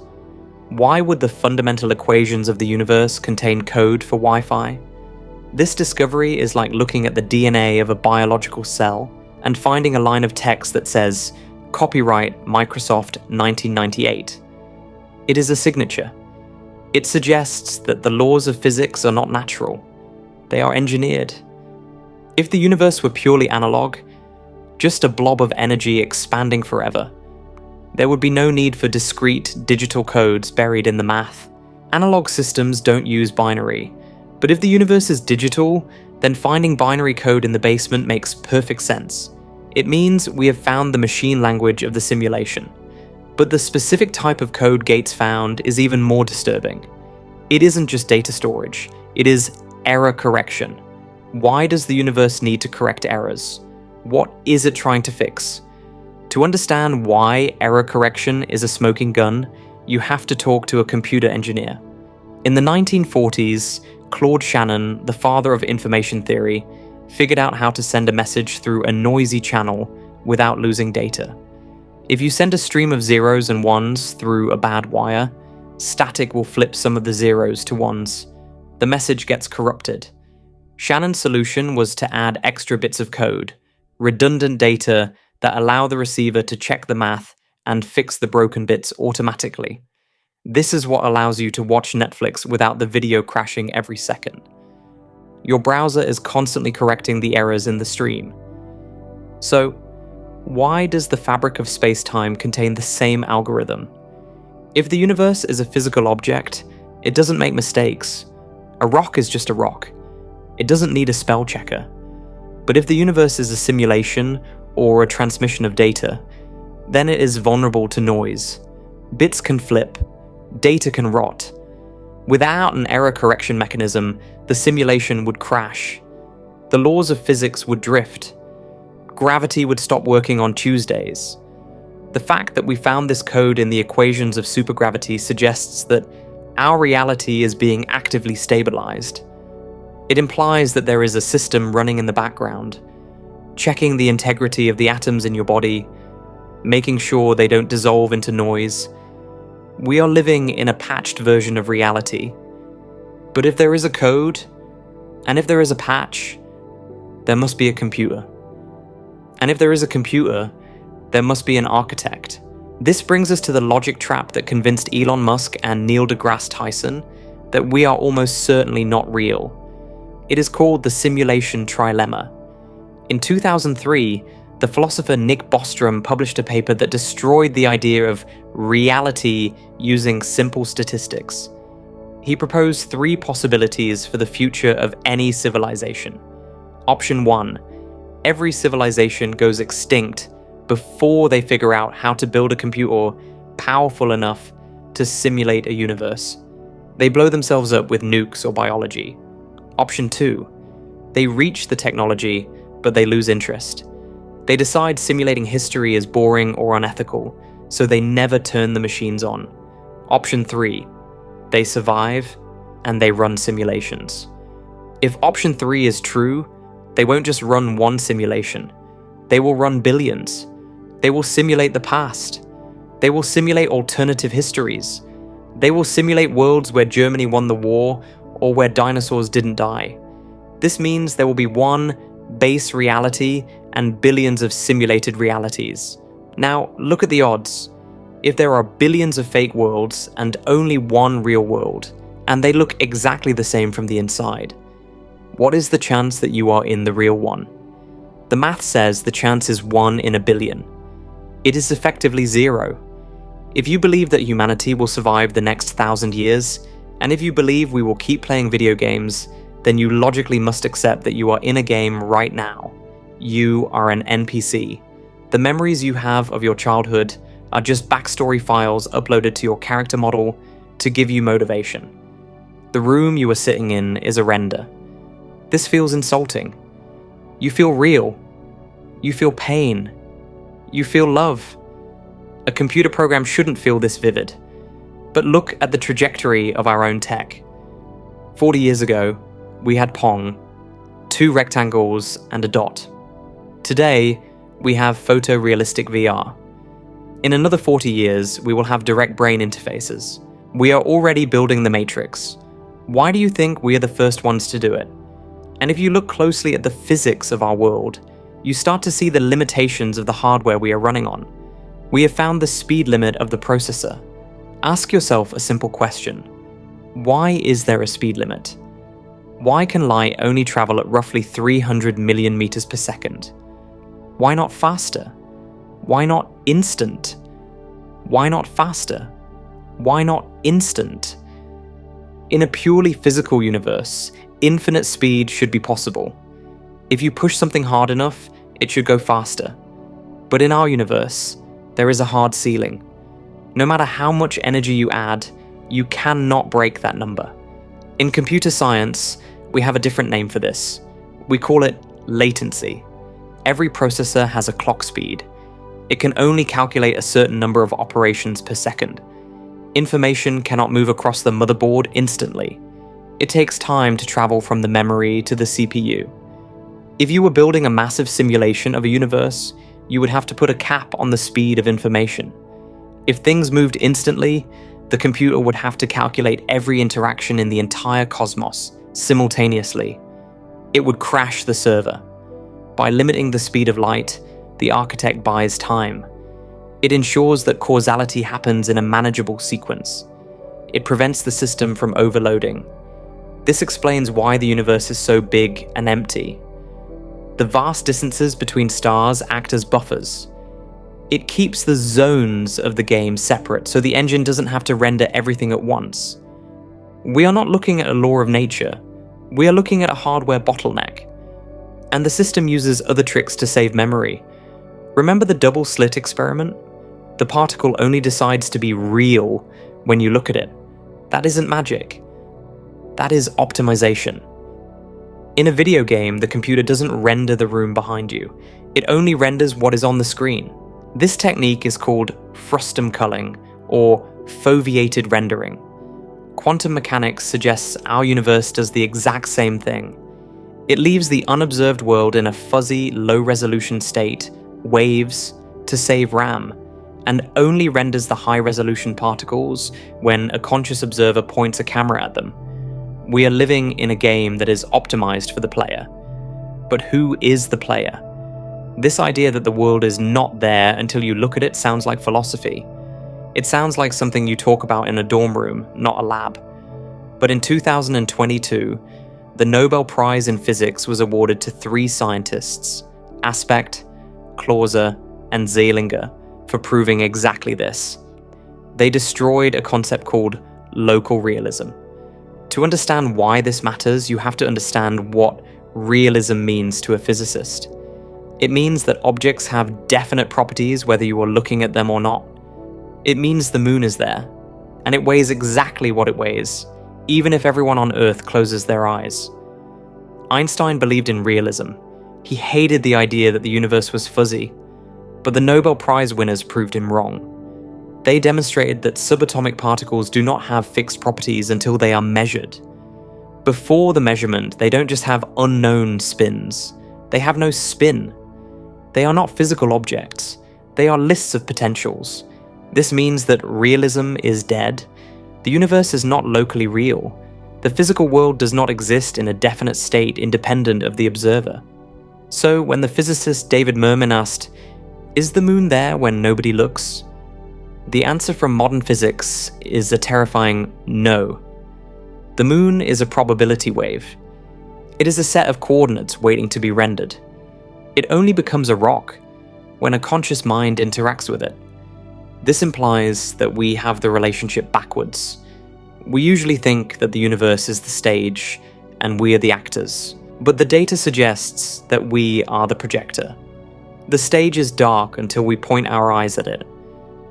Why would the fundamental equations of the universe contain code for Wi-Fi? This discovery is like looking at the DNA of a biological cell and finding a line of text that says, "Copyright Microsoft 1998. It is a signature. It suggests that the laws of physics are not natural. They are engineered. If the universe were purely analog, just a blob of energy expanding forever, there would be no need for discrete digital codes buried in the math. Analog systems don't use binary, but if the universe is digital, then finding binary code in the basement makes perfect sense. It means we have found the machine language of the simulation. But the specific type of code Gates found is even more disturbing. It isn't just data storage, it is error correction. Why does the universe need to correct errors? What is it trying to fix? To understand why error correction is a smoking gun, you have to talk to a computer engineer. In the 1940s, Claude Shannon, the father of information theory, figured out how to send a message through a noisy channel without losing data. If you send a stream of zeros and ones through a bad wire, static will flip some of the zeros to ones. The message gets corrupted. Shannon's solution was to add extra bits of code, redundant data that allow the receiver to check the math and fix the broken bits automatically. This is what allows you to watch Netflix without the video crashing every second. Your browser is constantly correcting the errors in the stream. So, why does the fabric of space-time contain the same algorithm? If the universe is a physical object, it doesn't make mistakes. A rock is just a rock. It doesn't need a spell checker. But if the universe is a simulation or a transmission of data, then it is vulnerable to noise. Bits can flip, data can rot. Without an error correction mechanism, the simulation would crash. The laws of physics would drift. Gravity would stop working on Tuesdays. The fact that we found this code in the equations of supergravity suggests that our reality is being actively stabilized. It implies that there is a system running in the background, checking the integrity of the atoms in your body, making sure they don't dissolve into noise. We are living in a patched version of reality. But if there is a code, and if there is a patch, there must be a computer. And if there is a computer, there must be an architect. This brings us to the logic trap that convinced Elon Musk and Neil deGrasse Tyson that we are almost certainly not real. It is called the simulation trillemma. In 2003, the philosopher Nick Bostrom published a paper that destroyed the idea of reality using simple statistics. He proposed 3 possibilities for the future of any civilization. Option 1, every civilization goes extinct before they figure out how to build a computer powerful enough to simulate a universe. They blow themselves up with nukes or biology. Option 2, they reach the technology, but they lose interest. They decide simulating history is boring or unethical, so they never turn the machines on. Option 3, they survive, and they run simulations. If option 3 is true, they won't just run one simulation. They will run billions. They will simulate the past. They will simulate alternative histories. They will simulate worlds where Germany won the war or where dinosaurs didn't die. This means there will be one base reality and billions of simulated realities. Now, look at the odds. If there are billions of fake worlds and only one real world, and they look exactly the same from the inside, what is the chance that you are in the real one? The math says the chance is 1 in a billion. It is effectively 0. If you believe that humanity will survive the next 1,000 years, and if you believe we will keep playing video games, then you logically must accept that you are in a game right now. You are an NPC. The memories you have of your childhood are just backstory files uploaded to your character model to give you motivation. The room you are sitting in is a render. This feels insulting. You feel real. You feel pain. You feel love. A computer program shouldn't feel this vivid. But look at the trajectory of our own tech. 40 years ago, we had Pong. 2 rectangles and a dot. Today, we have photorealistic VR. In another 40 years, we will have direct brain interfaces. We are already building the Matrix. Why do you think we are the first ones to do it? And if you look closely at the physics of our world, you start to see the limitations of the hardware we are running on. We have found the speed limit of the processor. Ask yourself a simple question. Why is there a speed limit? Why can light only travel at roughly 300 million meters per second? Why not faster? Why not instant? Why not faster? Why not instant? In a purely physical universe, infinite speed should be possible. If you push something hard enough, it should go faster. But in our universe, there is a hard ceiling. No matter how much energy you add, you cannot break that number. In computer science, we have a different name for this. We call it latency. Every processor has a clock speed. It can only calculate a certain number of operations per second. Information cannot move across the motherboard instantly. It takes time to travel from the memory to the CPU. If you were building a massive simulation of a universe, you would have to put a cap on the speed of information. If things moved instantly, the computer would have to calculate every interaction in the entire cosmos simultaneously. It would crash the server. By limiting the speed of light, the architect buys time. It ensures that causality happens in a manageable sequence. It prevents the system from overloading. This explains why the universe is so big and empty. The vast distances between stars act as buffers. It keeps the zones of the game separate so the engine doesn't have to render everything at once. We are not looking at a law of nature. We are looking at a hardware bottleneck. And the system uses other tricks to save memory. Remember the double slit experiment? The particle only decides to be real when you look at it. That isn't magic. That is optimization. In a video game, the computer doesn't render the room behind you. It only renders what is on the screen. This technique is called frustum culling, or foveated rendering. Quantum mechanics suggests our universe does the exact same thing. It leaves the unobserved world in a fuzzy, low-resolution state, waves, to save RAM, and only renders the high-resolution particles when a conscious observer points a camera at them. We are living in a game that is optimized for the player. But who is the player? This idea that the world is not there until you look at it sounds like philosophy. It sounds like something you talk about in a dorm room, not a lab. But in 2022, the Nobel Prize in Physics was awarded to 3 scientists, Aspect, Clauser, and Zeilinger, for proving exactly this. They destroyed a concept called local realism. To understand why this matters, you have to understand what realism means to a physicist. It means that objects have definite properties whether you are looking at them or not. It means the moon is there, and it weighs exactly what it weighs, even if everyone on Earth closes their eyes. Einstein believed in realism. He hated the idea that the universe was fuzzy, but the Nobel Prize winners proved him wrong. They demonstrated that subatomic particles do not have fixed properties until they are measured. Before the measurement, they don't just have unknown spins. They have no spin. They are not physical objects. They are lists of potentials. This means that realism is dead. The universe is not locally real. The physical world does not exist in a definite state independent of the observer. So when the physicist David Mermin asked, "Is the moon there when nobody looks?" the answer from modern physics is a terrifying no. The moon is a probability wave. It is a set of coordinates waiting to be rendered. It only becomes a rock when a conscious mind interacts with it. This implies that we have the relationship backwards. We usually think that the universe is the stage and we are the actors, but the data suggests that we are the projector. The stage is dark until we point our eyes at it.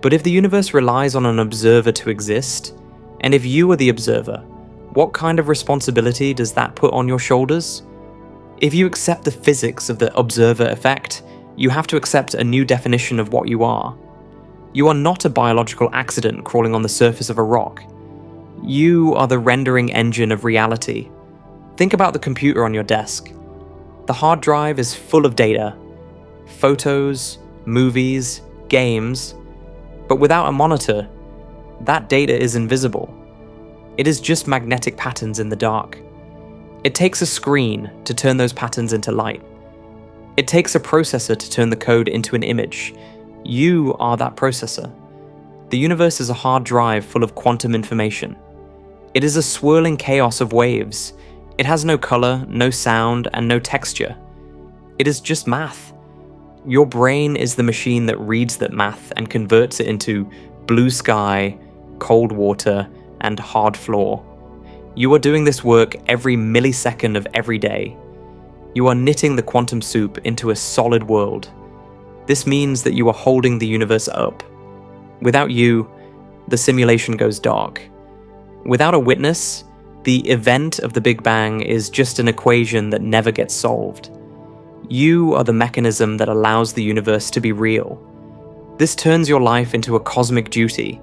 But if the universe relies on an observer to exist, and if you are the observer, what kind of responsibility does that put on your shoulders? If you accept the physics of the observer effect, you have to accept a new definition of what you are. You are not a biological accident crawling on the surface of a rock. You are the rendering engine of reality. Think about the computer on your desk. The hard drive is full of data, photos, movies, games, but without a monitor, that data is invisible. It is just magnetic patterns in the dark. It takes a screen to turn those patterns into light. It takes a processor to turn the code into an image. You are that processor. The universe is a hard drive full of quantum information. It is a swirling chaos of waves. It has no color, no sound, and no texture. It is just math. Your brain is the machine that reads that math and converts it into blue sky, cold water, and hard floor. You are doing this work every millisecond of every day. You are knitting the quantum soup into a solid world. This means that you are holding the universe up. Without you, the simulation goes dark. Without a witness, the event of the Big Bang is just an equation that never gets solved. You are the mechanism that allows the universe to be real. This turns your life into a cosmic duty.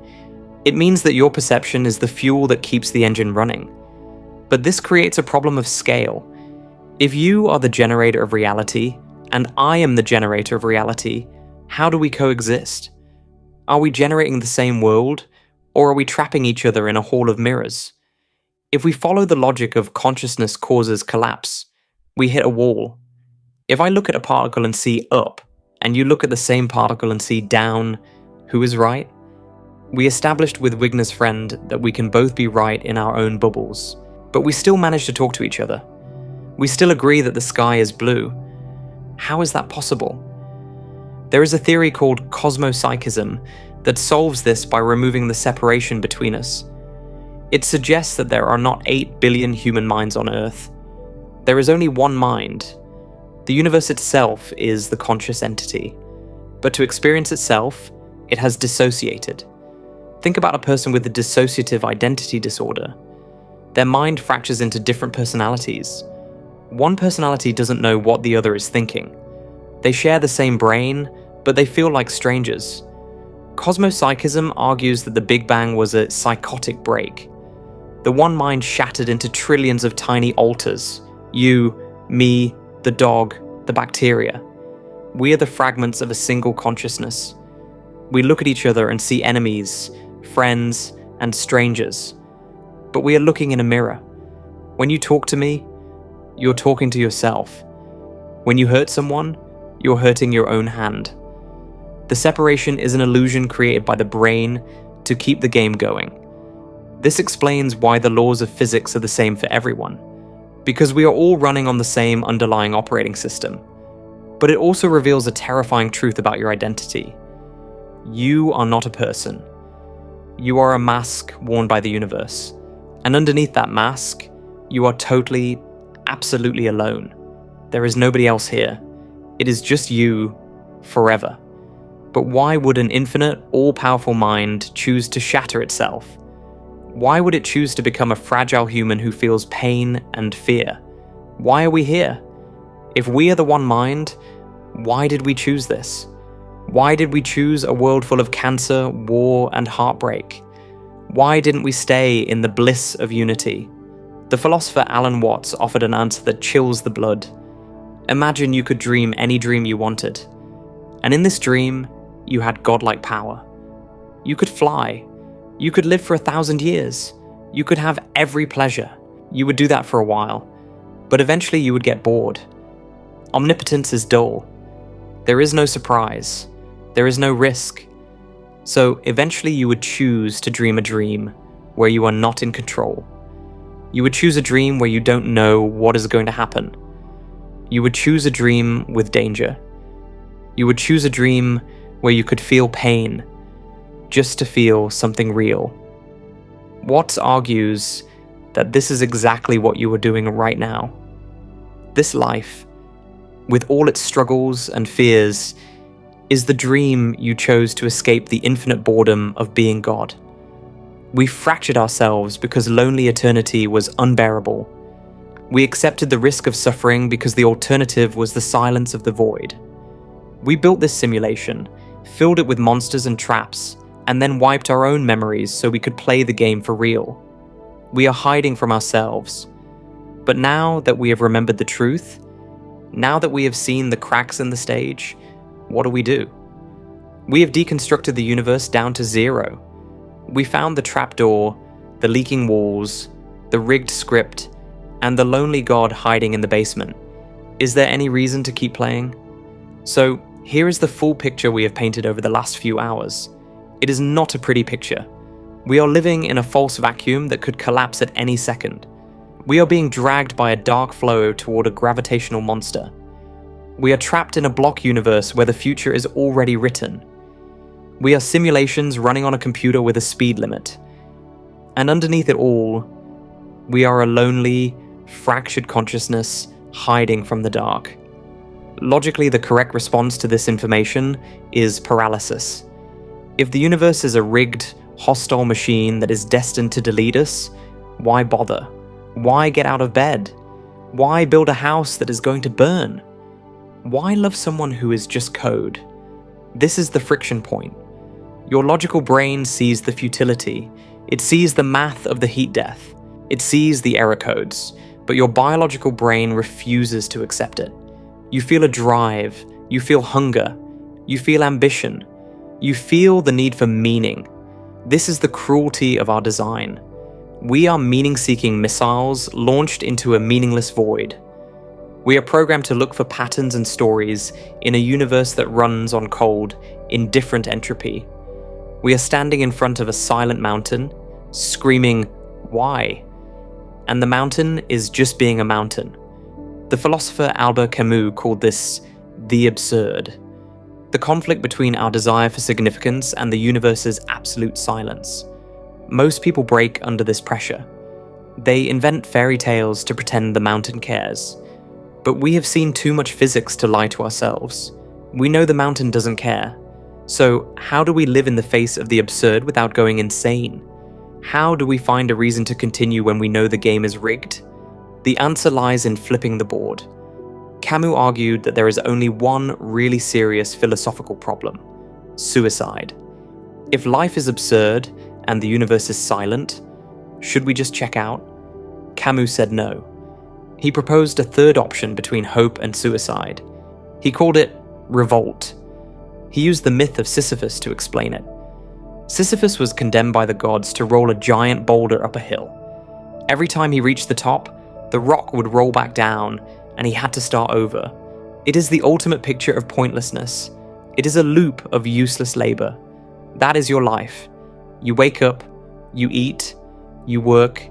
It means that your perception is the fuel that keeps the engine running. But this creates a problem of scale. If you are the generator of reality, and I am the generator of reality, how do we coexist? Are we generating the same world, or are we trapping each other in a hall of mirrors? If we follow the logic of consciousness causes collapse, we hit a wall. If I look at a particle and see up, and you look at the same particle and see down, who is right? We established with Wigner's friend that we can both be right in our own bubbles, but we still manage to talk to each other. We still agree that the sky is blue. How is that possible? There is a theory called Cosmopsychism that solves this by removing the separation between us. It suggests that there are not 8 billion human minds on Earth. There is only one mind. The universe itself is the conscious entity, but to experience itself, it has dissociated. Think about a person with a dissociative identity disorder. Their mind fractures into different personalities. One personality doesn't know what the other is thinking. They share the same brain, but they feel like strangers. Cosmopsychism argues that the Big Bang was a psychotic break. The one mind shattered into trillions of tiny alters. You, me, the dog, the bacteria. We are the fragments of a single consciousness. We look at each other and see enemies, friends, and strangers. But we are looking in a mirror. When you talk to me, you're talking to yourself. When you hurt someone, you're hurting your own hand. The separation is an illusion created by the brain to keep the game going. This explains why the laws of physics are the same for everyone, because we are all running on the same underlying operating system. But it also reveals a terrifying truth about your identity. You are not a person. You are a mask worn by the universe. And underneath that mask, you are totally, absolutely alone. There is nobody else here. It is just you, forever. But why would an infinite, all-powerful mind choose to shatter itself? Why would it choose to become a fragile human who feels pain and fear? Why are we here? If we are the one mind, why did we choose this? Why did we choose a world full of cancer, war, and heartbreak? Why didn't we stay in the bliss of unity? The philosopher Alan Watts offered an answer that chills the blood. Imagine you could dream any dream you wanted. And in this dream, you had godlike power. You could fly. You could live for 1,000 years. You could have every pleasure. You would do that for a while. But eventually you would get bored. Omnipotence is dull. There is no surprise. There is no risk. So eventually you would choose to dream a dream where you are not in control. You would choose a dream where you don't know what is going to happen. You would choose a dream with danger. You would choose a dream where you could feel pain, just to feel something real. Watts argues that this is exactly what you are doing right now. This life, with all its struggles and fears, is the dream you chose to escape the infinite boredom of being God. We fractured ourselves because lonely eternity was unbearable. We accepted the risk of suffering because the alternative was the silence of the void. We built this simulation, filled it with monsters and traps, and then wiped our own memories so we could play the game for real. We are hiding from ourselves. But now that we have remembered the truth, Now that we have seen the cracks in the stage, what do? We have deconstructed the universe down to zero. We found the trapdoor, the leaking walls, the rigged script, and the lonely god hiding in the basement. Is there any reason to keep playing? So, here is the full picture we have painted over the last few hours. It is not a pretty picture. We are living in a false vacuum that could collapse at any second. We are being dragged by a dark flow toward a gravitational monster. We are trapped in a block universe where the future is already written. We are simulations running on a computer with a speed limit. And underneath it all, we are a lonely, fractured consciousness hiding from the dark. Logically, the correct response to this information is paralysis. If the universe is a rigged, hostile machine that is destined to delete us, why bother? Why get out of bed? Why build a house that is going to burn? Why love someone who is just code? This is the friction point. Your logical brain sees the futility. It sees the math of the heat death. It sees the error codes, but your biological brain refuses to accept it. You feel a drive, you feel hunger, you feel ambition, you feel the need for meaning. This is the cruelty of our design. We are meaning-seeking missiles launched into a meaningless void. We are programmed to look for patterns and stories in a universe that runs on cold, indifferent entropy. We are standing in front of a silent mountain, screaming, "Why?" And the mountain is just being a mountain. The philosopher Albert Camus called this the absurd. The conflict between our desire for significance and the universe's absolute silence. Most people break under this pressure. They invent fairy tales to pretend the mountain cares. But we have seen too much physics to lie to ourselves. We know the mountain doesn't care. So how do we live in the face of the absurd without going insane? How do we find a reason to continue when we know the game is rigged? The answer lies in flipping the board. Camus argued that there is only one really serious philosophical problem: suicide. If life is absurd and the universe is silent, should we just check out? Camus said no. He proposed a third option between hope and suicide. He called it revolt. He used the myth of Sisyphus to explain it. Sisyphus was condemned by the gods to roll a giant boulder up a hill. Every time he reached the top, the rock would roll back down, and he had to start over. It is the ultimate picture of pointlessness. It is a loop of useless labor. That is your life. You wake up, you eat, you work,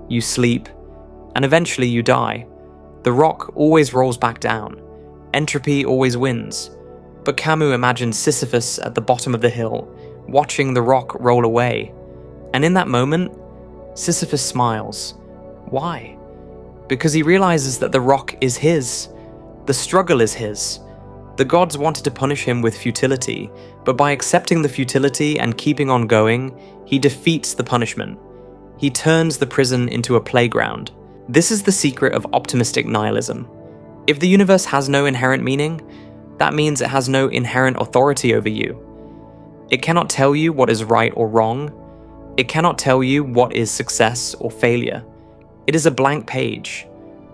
you sleep, and eventually you die. The rock always rolls back down. Entropy always wins. But Camus imagined Sisyphus at the bottom of the hill, watching the rock roll away. And in that moment, Sisyphus smiles. Why? Because he realizes that the rock is his. The struggle is his. The gods wanted to punish him with futility, but by accepting the futility and keeping on going, he defeats the punishment. He turns the prison into a playground. This is the secret of optimistic nihilism. If the universe has no inherent meaning, that means it has no inherent authority over you. It cannot tell you what is right or wrong. It cannot tell you what is success or failure. It is a blank page.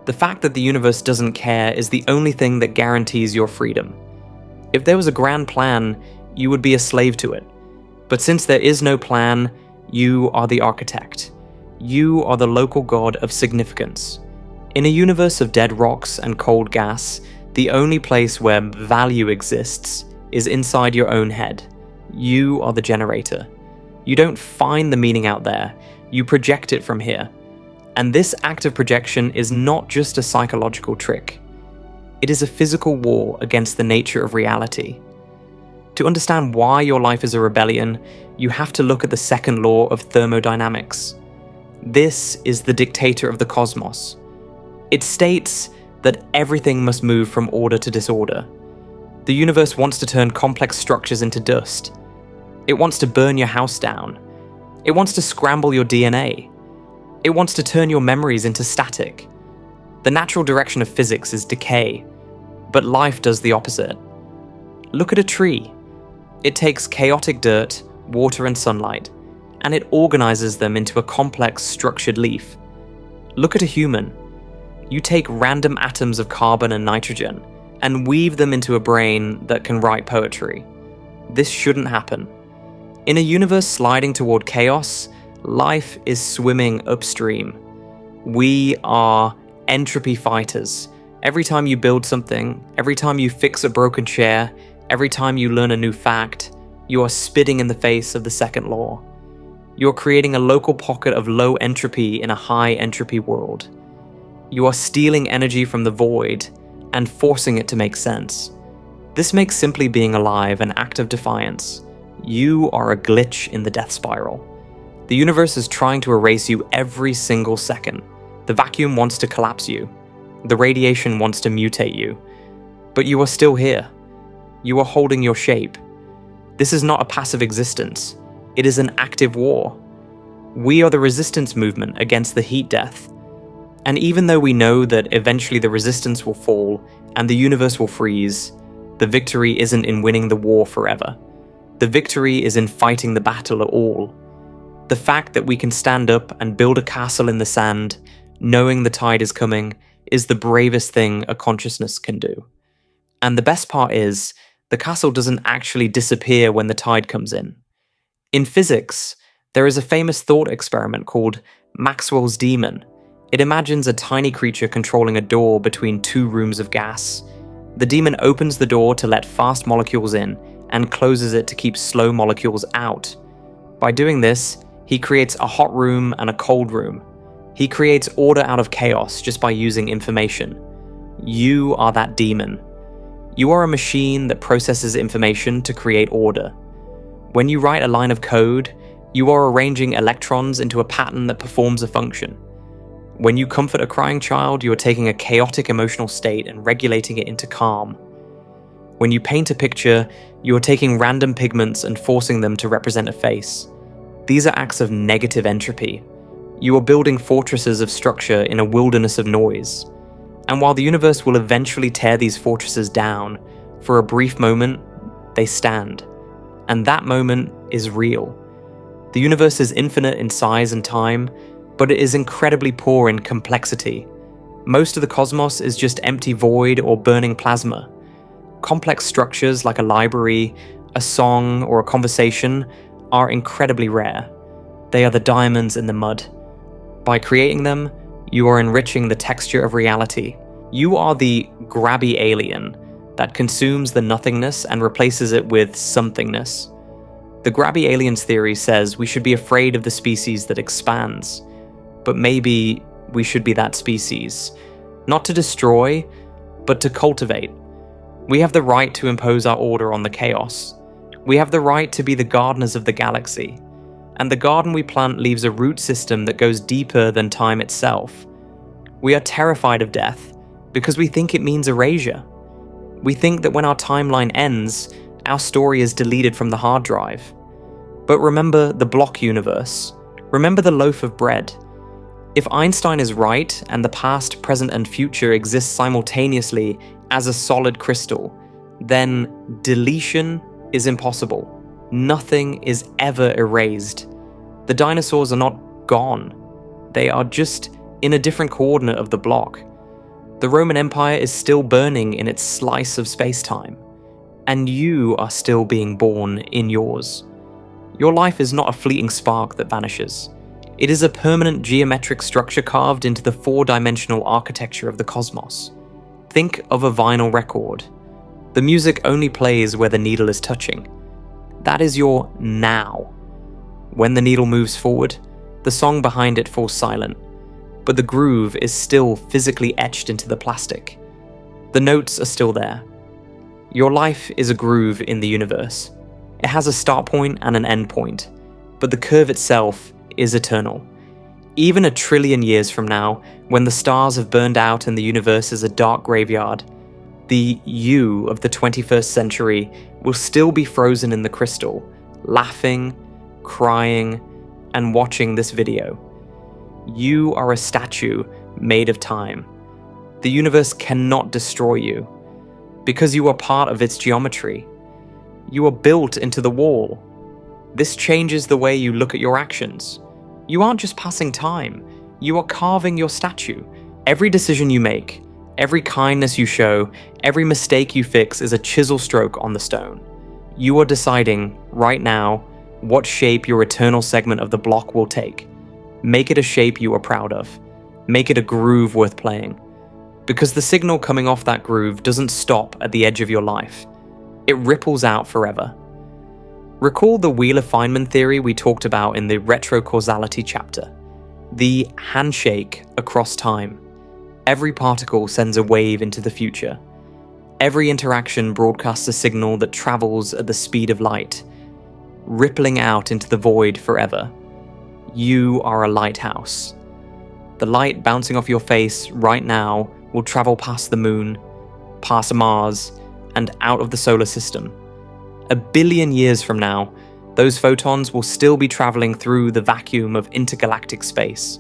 The fact that the universe doesn't care is the only thing that guarantees your freedom. If there was a grand plan, you would be a slave to it. But since there is no plan, you are the architect. You are the local god of significance. In a universe of dead rocks and cold gas, the only place where value exists is inside your own head. You are the generator. You don't find the meaning out there, you project it from here. And this act of projection is not just a psychological trick. It is a physical war against the nature of reality. To understand why your life is a rebellion, you have to look at the second law of thermodynamics. This is the dictator of the cosmos. It states that everything must move from order to disorder. The universe wants to turn complex structures into dust. It wants to burn your house down. It wants to scramble your DNA. It wants to turn your memories into static. The natural direction of physics is decay, but life does the opposite. Look at a tree. It takes chaotic dirt, water and sunlight, and it organizes them into a complex, structured leaf. Look at a human. You take random atoms of carbon and nitrogen and weave them into a brain that can write poetry. This shouldn't happen. In a universe sliding toward chaos, life is swimming upstream. We are entropy fighters. Every time you build something, every time you fix a broken chair, every time you learn a new fact, you are spitting in the face of the second law. You're creating a local pocket of low entropy in a high entropy world. You are stealing energy from the void and forcing it to make sense. This makes simply being alive an act of defiance. You are a glitch in the death spiral. The universe is trying to erase you every single second. The vacuum wants to collapse you. The radiation wants to mutate you. But you are still here. You are holding your shape. This is not a passive existence. It is an active war. We are the resistance movement against the heat death. And even though we know that eventually the resistance will fall and the universe will freeze, the victory isn't in winning the war forever. The victory is in fighting the battle at all. The fact that we can stand up and build a castle in the sand, knowing the tide is coming, is the bravest thing a consciousness can do. And the best part is, the castle doesn't actually disappear when the tide comes in. In physics, there is a famous thought experiment called Maxwell's demon. It imagines a tiny creature controlling a door between two rooms of gas. The demon opens the door to let fast molecules in and closes it to keep slow molecules out. By doing this, he creates a hot room and a cold room. He creates order out of chaos just by using information. You are that demon. You are a machine that processes information to create order. When you write a line of code, you are arranging electrons into a pattern that performs a function. When you comfort a crying child, you are taking a chaotic emotional state and regulating it into calm. When you paint a picture, you are taking random pigments and forcing them to represent a face. These are acts of negative entropy. You are building fortresses of structure in a wilderness of noise. And while the universe will eventually tear these fortresses down, for a brief moment, they stand. And that moment is real. The universe is infinite in size and time, but it is incredibly poor in complexity. Most of the cosmos is just empty void or burning plasma. Complex structures like a library, a song, or a conversation are incredibly rare. They are the diamonds in the mud. By creating them, you are enriching the texture of reality. You are the grabby alien that consumes the nothingness and replaces it with somethingness. The grabby aliens theory says we should be afraid of the species that expands, but maybe we should be that species, not to destroy, but to cultivate. We have the right to impose our order on the chaos. We have the right to be the gardeners of the galaxy, and the garden we plant leaves a root system that goes deeper than time itself. We are terrified of death because we think it means erasure. We think that when our timeline ends, our story is deleted from the hard drive. But remember the block universe. Remember the loaf of bread. If Einstein is right and the past, present, and future exist simultaneously as a solid crystal, then deletion is impossible. Nothing is ever erased. The dinosaurs are not gone. They are just in a different coordinate of the block. The Roman Empire is still burning in its slice of space-time, and you are still being born in yours. Your life is not a fleeting spark that vanishes. It is a permanent geometric structure carved into the four-dimensional architecture of the cosmos. Think of a vinyl record. The music only plays where the needle is touching. That is your now. When the needle moves forward, the song behind it falls silent, but the groove is still physically etched into the plastic. The notes are still there. Your life is a groove in the universe. It has a start point and an end point, but the curve itself is eternal. Even 1 trillion years from now, when the stars have burned out and the universe is a dark graveyard, the you of the 21st century will still be frozen in the crystal, laughing, crying, and watching this video. You are a statue made of time. The universe cannot destroy you, because you are part of its geometry. You are built into the wall. This changes the way you look at your actions. You aren't just passing time, you are carving your statue. Every decision you make, every kindness you show, every mistake you fix is a chisel stroke on the stone. You are deciding, right now, what shape your eternal segment of the block will take. Make it a shape you are proud of. Make it a groove worth playing. Because the signal coming off that groove doesn't stop at the edge of your life. It ripples out forever. Recall the Wheeler-Feynman theory we talked about in the Retrocausality chapter. The handshake across time. Every particle sends a wave into the future. Every interaction broadcasts a signal that travels at the speed of light, rippling out into the void forever. You are a lighthouse. The light bouncing off your face right now will travel past the moon, past Mars, and out of the solar system. 1 billion years from now, those photons will still be traveling through the vacuum of intergalactic space.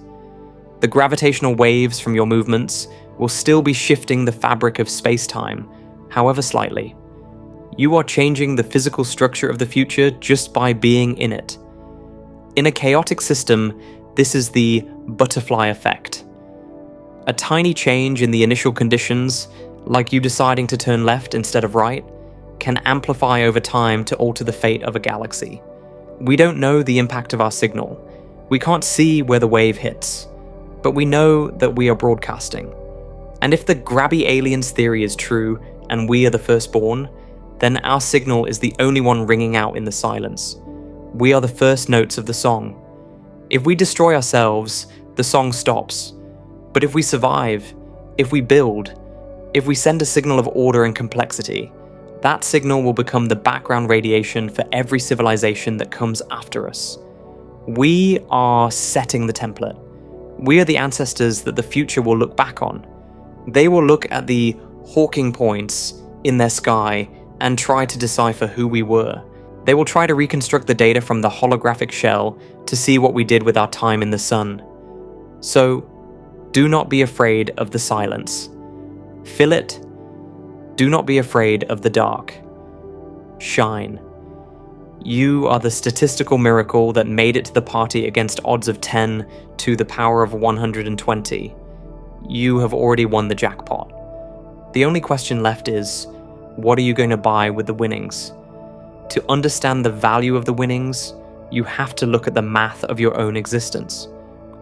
The gravitational waves from your movements will still be shifting the fabric of space-time, however slightly. You are changing the physical structure of the future just by being in it. In a chaotic system, this is the butterfly effect. A tiny change in the initial conditions, like you deciding to turn left instead of right, can amplify over time to alter the fate of a galaxy. We don't know the impact of our signal. We can't see where the wave hits, but we know that we are broadcasting. And if the grabby aliens theory is true and we are the firstborn, then our signal is the only one ringing out in the silence. We are the first notes of the song. If we destroy ourselves, the song stops. But if we survive, if we build, if we send a signal of order and complexity, that signal will become the background radiation for every civilization that comes after us. We are setting the template. We are the ancestors that the future will look back on. They will look at the hawking points in their sky and try to decipher who we were. They will try to reconstruct the data from the holographic shell to see what we did with our time in the sun. So, do not be afraid of the silence. Fill it. Do not be afraid of the dark. Shine. You are the statistical miracle that made it to the party against odds of 10 to the power of 120. You have already won the jackpot. The only question left is, what are you going to buy with the winnings? To understand the value of the winnings, you have to look at the math of your own existence.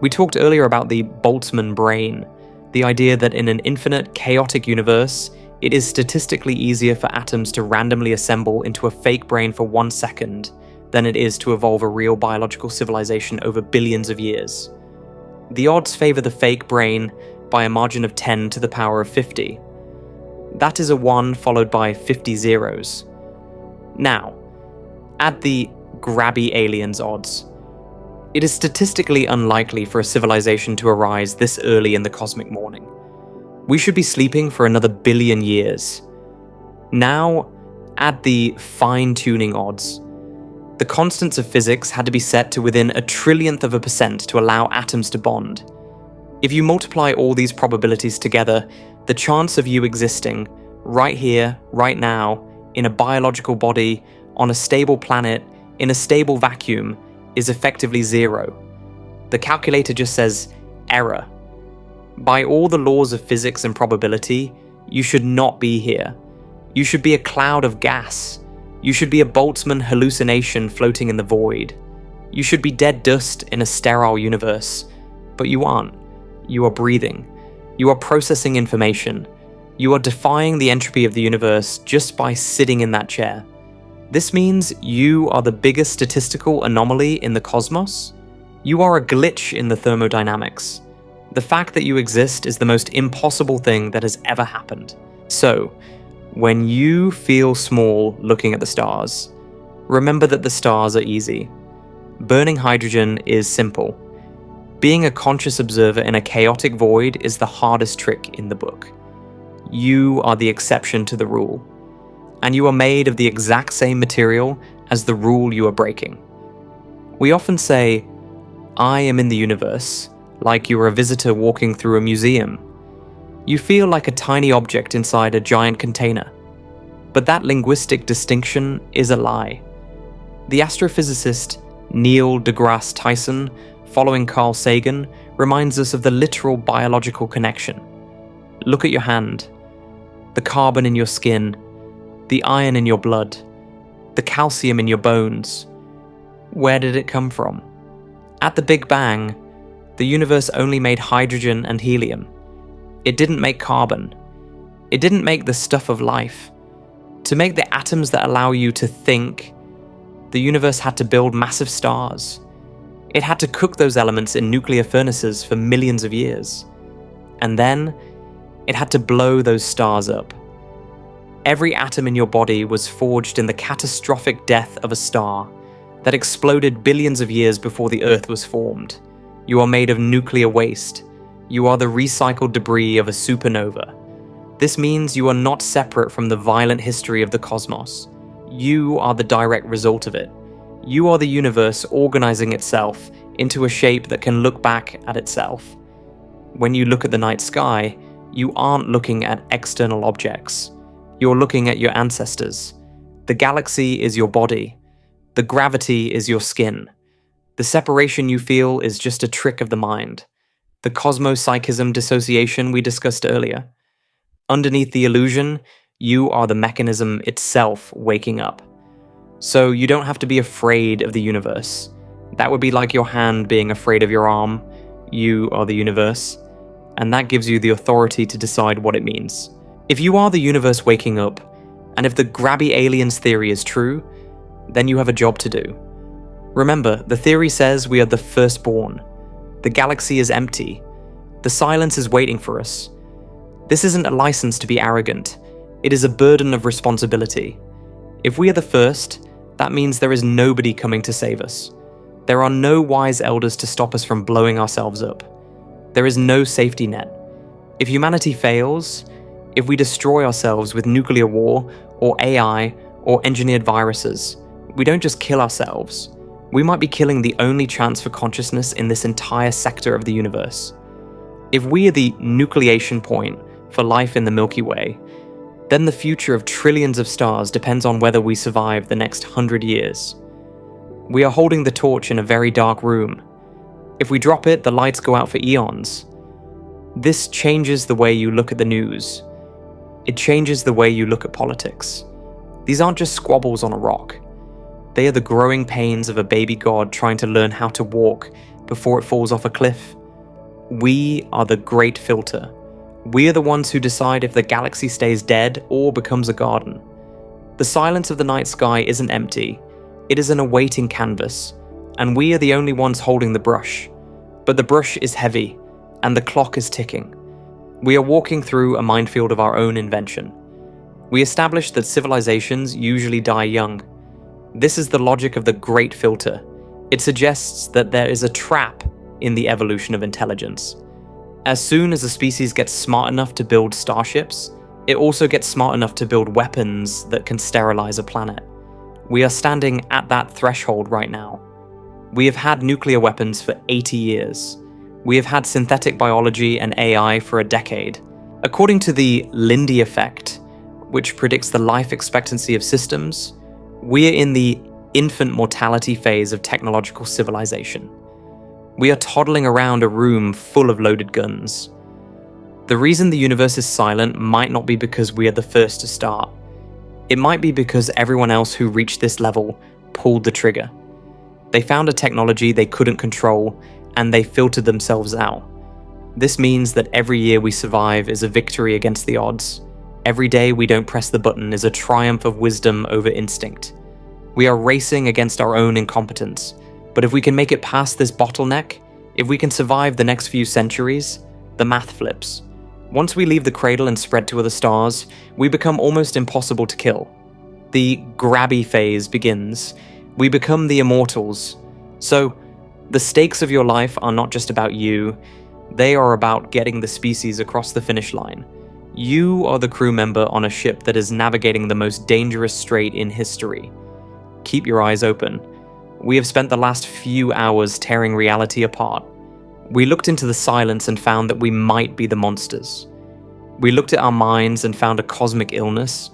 We talked earlier about the Boltzmann brane, the idea that in an infinite, chaotic universe, it is statistically easier for atoms to randomly assemble into a fake brain for 1 second than it is to evolve a real biological civilization over billions of years. The odds favor the fake brain by a margin of 10 to the power of 50. That is a 1 followed by 50 zeros. Now, add the grabby aliens odds. It is statistically unlikely for a civilization to arise this early in the cosmic morning. We should be sleeping for another billion years. Now, add the fine-tuning odds. The constants of physics had to be set to within 1/1,000,000,000% to allow atoms to bond. If you multiply all these probabilities together, the chance of you existing, right here, right now, in a biological body, on a stable planet, in a stable vacuum, is effectively 0. The calculator just says, error. By all the laws of physics and probability, you should not be here. You should be a cloud of gas. You should be a Boltzmann hallucination floating in the void. You should be dead dust in a sterile universe. But you aren't. You are breathing. You are processing information. You are defying the entropy of the universe just by sitting in that chair. This means you are the biggest statistical anomaly in the cosmos. You are a glitch in the thermodynamics. The fact that you exist is the most impossible thing that has ever happened. So, when you feel small looking at the stars, remember that the stars are easy. Burning hydrogen is simple. Being a conscious observer in a chaotic void is the hardest trick in the book. You are the exception to the rule. And you are made of the exact same material as the rule you are breaking. We often say, I am in the universe, like you are a visitor walking through a museum. You feel like a tiny object inside a giant container. But that linguistic distinction is a lie. The astrophysicist Neil deGrasse Tyson following Carl Sagan, reminds us of the literal biological connection. Look at your hand, the carbon in your skin, the iron in your blood, the calcium in your bones. Where did it come from? At the Big Bang, the universe only made hydrogen and helium. It didn't make carbon. It didn't make the stuff of life. To make the atoms that allow you to think, the universe had to build massive stars. It had to cook those elements in nuclear furnaces for millions of years. And then, it had to blow those stars up. Every atom in your body was forged in the catastrophic death of a star that exploded billions of years before the Earth was formed. You are made of nuclear waste. You are the recycled debris of a supernova. This means you are not separate from the violent history of the cosmos. You are the direct result of it. You are the universe organizing itself into a shape that can look back at itself. When you look at the night sky, you aren't looking at external objects. You're looking at your ancestors. The galaxy is your body. The gravity is your skin. The separation you feel is just a trick of the mind. The Cosmopsychism dissociation we discussed earlier. Underneath the illusion, you are the mechanism itself waking up. So you don't have to be afraid of the universe. That would be like your hand being afraid of your arm. You are the universe. And that gives you the authority to decide what it means. If you are the universe waking up, and if the grabby aliens theory is true, then you have a job to do. Remember, the theory says we are the firstborn. The galaxy is empty. The silence is waiting for us. This isn't a license to be arrogant. It is a burden of responsibility. If we are the first, that means there is nobody coming to save us. There are no wise elders to stop us from blowing ourselves up. There is no safety net. If humanity fails, if we destroy ourselves with nuclear war, or AI, or engineered viruses, we don't just kill ourselves. We might be killing the only chance for consciousness in this entire sector of the universe. If we are the nucleation point for life in the Milky Way, then the future of trillions of stars depends on whether we survive the next 100 years. We are holding the torch in a very dark room. If we drop it, the lights go out for eons. This changes the way you look at the news. It changes the way you look at politics. These aren't just squabbles on a rock. They are the growing pains of a baby god trying to learn how to walk before it falls off a cliff. We are the great filter. We are the ones who decide if the galaxy stays dead or becomes a garden. The silence of the night sky isn't empty. It is an awaiting canvas, and we are the only ones holding the brush. But the brush is heavy, and the clock is ticking. We are walking through a minefield of our own invention. We established that civilizations usually die young. This is the logic of the great filter. It suggests that there is a trap in the evolution of intelligence. As soon as a species gets smart enough to build starships, it also gets smart enough to build weapons that can sterilize a planet. We are standing at that threshold right now. We have had nuclear weapons for 80 years. We have had synthetic biology and AI for a decade. According to the Lindy effect, which predicts the life expectancy of systems, we are in the infant mortality phase of technological civilization. We are toddling around a room full of loaded guns. The reason the universe is silent might not be because we are the first to start. It might be because everyone else who reached this level pulled the trigger. They found a technology they couldn't control, and they filtered themselves out. This means that every year we survive is a victory against the odds. Every day we don't press the button is a triumph of wisdom over instinct. We are racing against our own incompetence, but if we can make it past this bottleneck, if we can survive the next few centuries, the math flips. Once we leave the cradle and spread to other stars, we become almost impossible to kill. The grabby phase begins. We become the immortals. So, the stakes of your life are not just about you, they are about getting the species across the finish line. You are the crew member on a ship that is navigating the most dangerous strait in history. Keep your eyes open. We have spent the last few hours tearing reality apart. We looked into the silence and found that we might be the monsters. We looked at our minds and found a cosmic illness.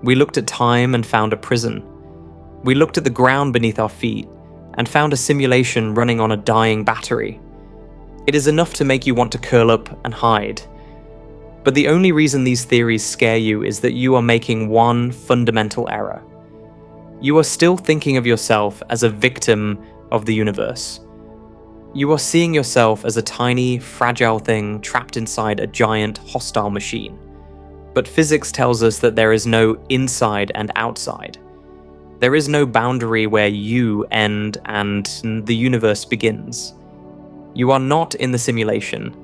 We looked at time and found a prison. We looked at the ground beneath our feet and found a simulation running on a dying battery. It is enough to make you want to curl up and hide. But the only reason these theories scare you is that you are making one fundamental error. You are still thinking of yourself as a victim of the universe. You are seeing yourself as a tiny, fragile thing trapped inside a giant, hostile machine. But physics tells us that there is no inside and outside. There is no boundary where you end and the universe begins. You are not in the simulation.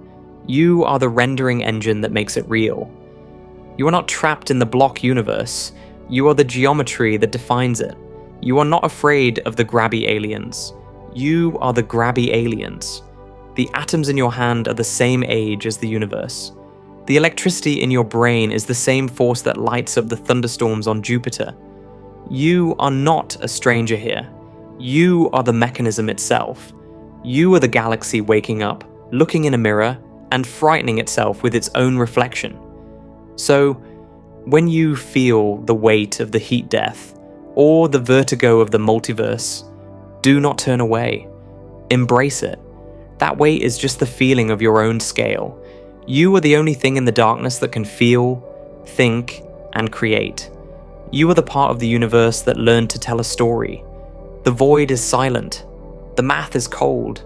You are the rendering engine that makes it real. You are not trapped in the block universe. You are the geometry that defines it. You are not afraid of the grabby aliens. You are the grabby aliens. The atoms in your hand are the same age as the universe. The electricity in your brain is the same force that lights up the thunderstorms on Jupiter. You are not a stranger here. You are the mechanism itself. You are the galaxy waking up, looking in a mirror, and frightening itself with its own reflection. So, when you feel the weight of the heat death, or the vertigo of the multiverse, do not turn away. Embrace it. That weight is just the feeling of your own scale. You are the only thing in the darkness that can feel, think, and create. You are the part of the universe that learned to tell a story. The void is silent. The math is cold.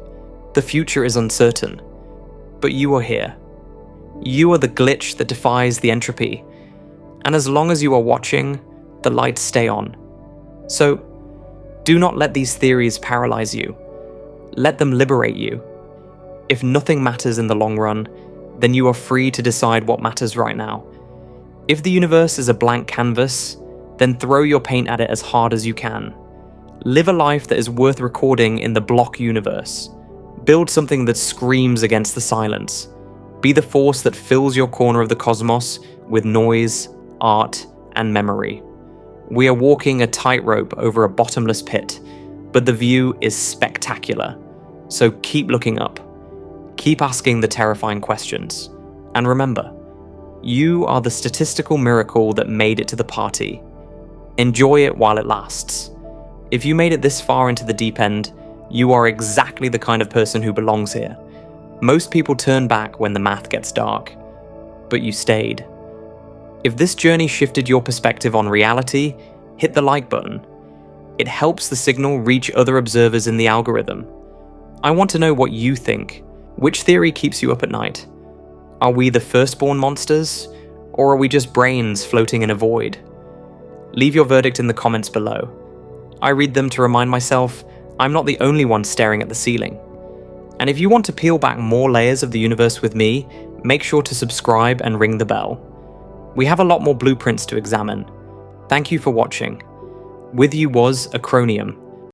The future is uncertain. But you are here. You are the glitch that defies the entropy. And as long as you are watching, the lights stay on. So, do not let these theories paralyze you. Let them liberate you. If nothing matters in the long run, then you are free to decide what matters right now. If the universe is a blank canvas, then throw your paint at it as hard as you can. Live a life that is worth recording in the block universe. Build something that screams against the silence. Be the force that fills your corner of the cosmos with noise, art, and memory. We are walking a tightrope over a bottomless pit, but the view is spectacular. So keep looking up. Keep asking the terrifying questions. And remember, you are the statistical miracle that made it to the party. Enjoy it while it lasts. If you made it this far into the deep end, you are exactly the kind of person who belongs here. Most people turn back when the math gets dark, but you stayed. If this journey shifted your perspective on reality, hit the like button. It helps the signal reach other observers in the algorithm. I want to know what you think. Which theory keeps you up at night? Are we the firstborn monsters, or are we just brains floating in a void? Leave your verdict in the comments below. I read them to remind myself I'm not the only one staring at the ceiling. And if you want to peel back more layers of the universe with me, make sure to subscribe and ring the bell. We have a lot more blueprints to examine. Thank you for watching. With you was Acronium.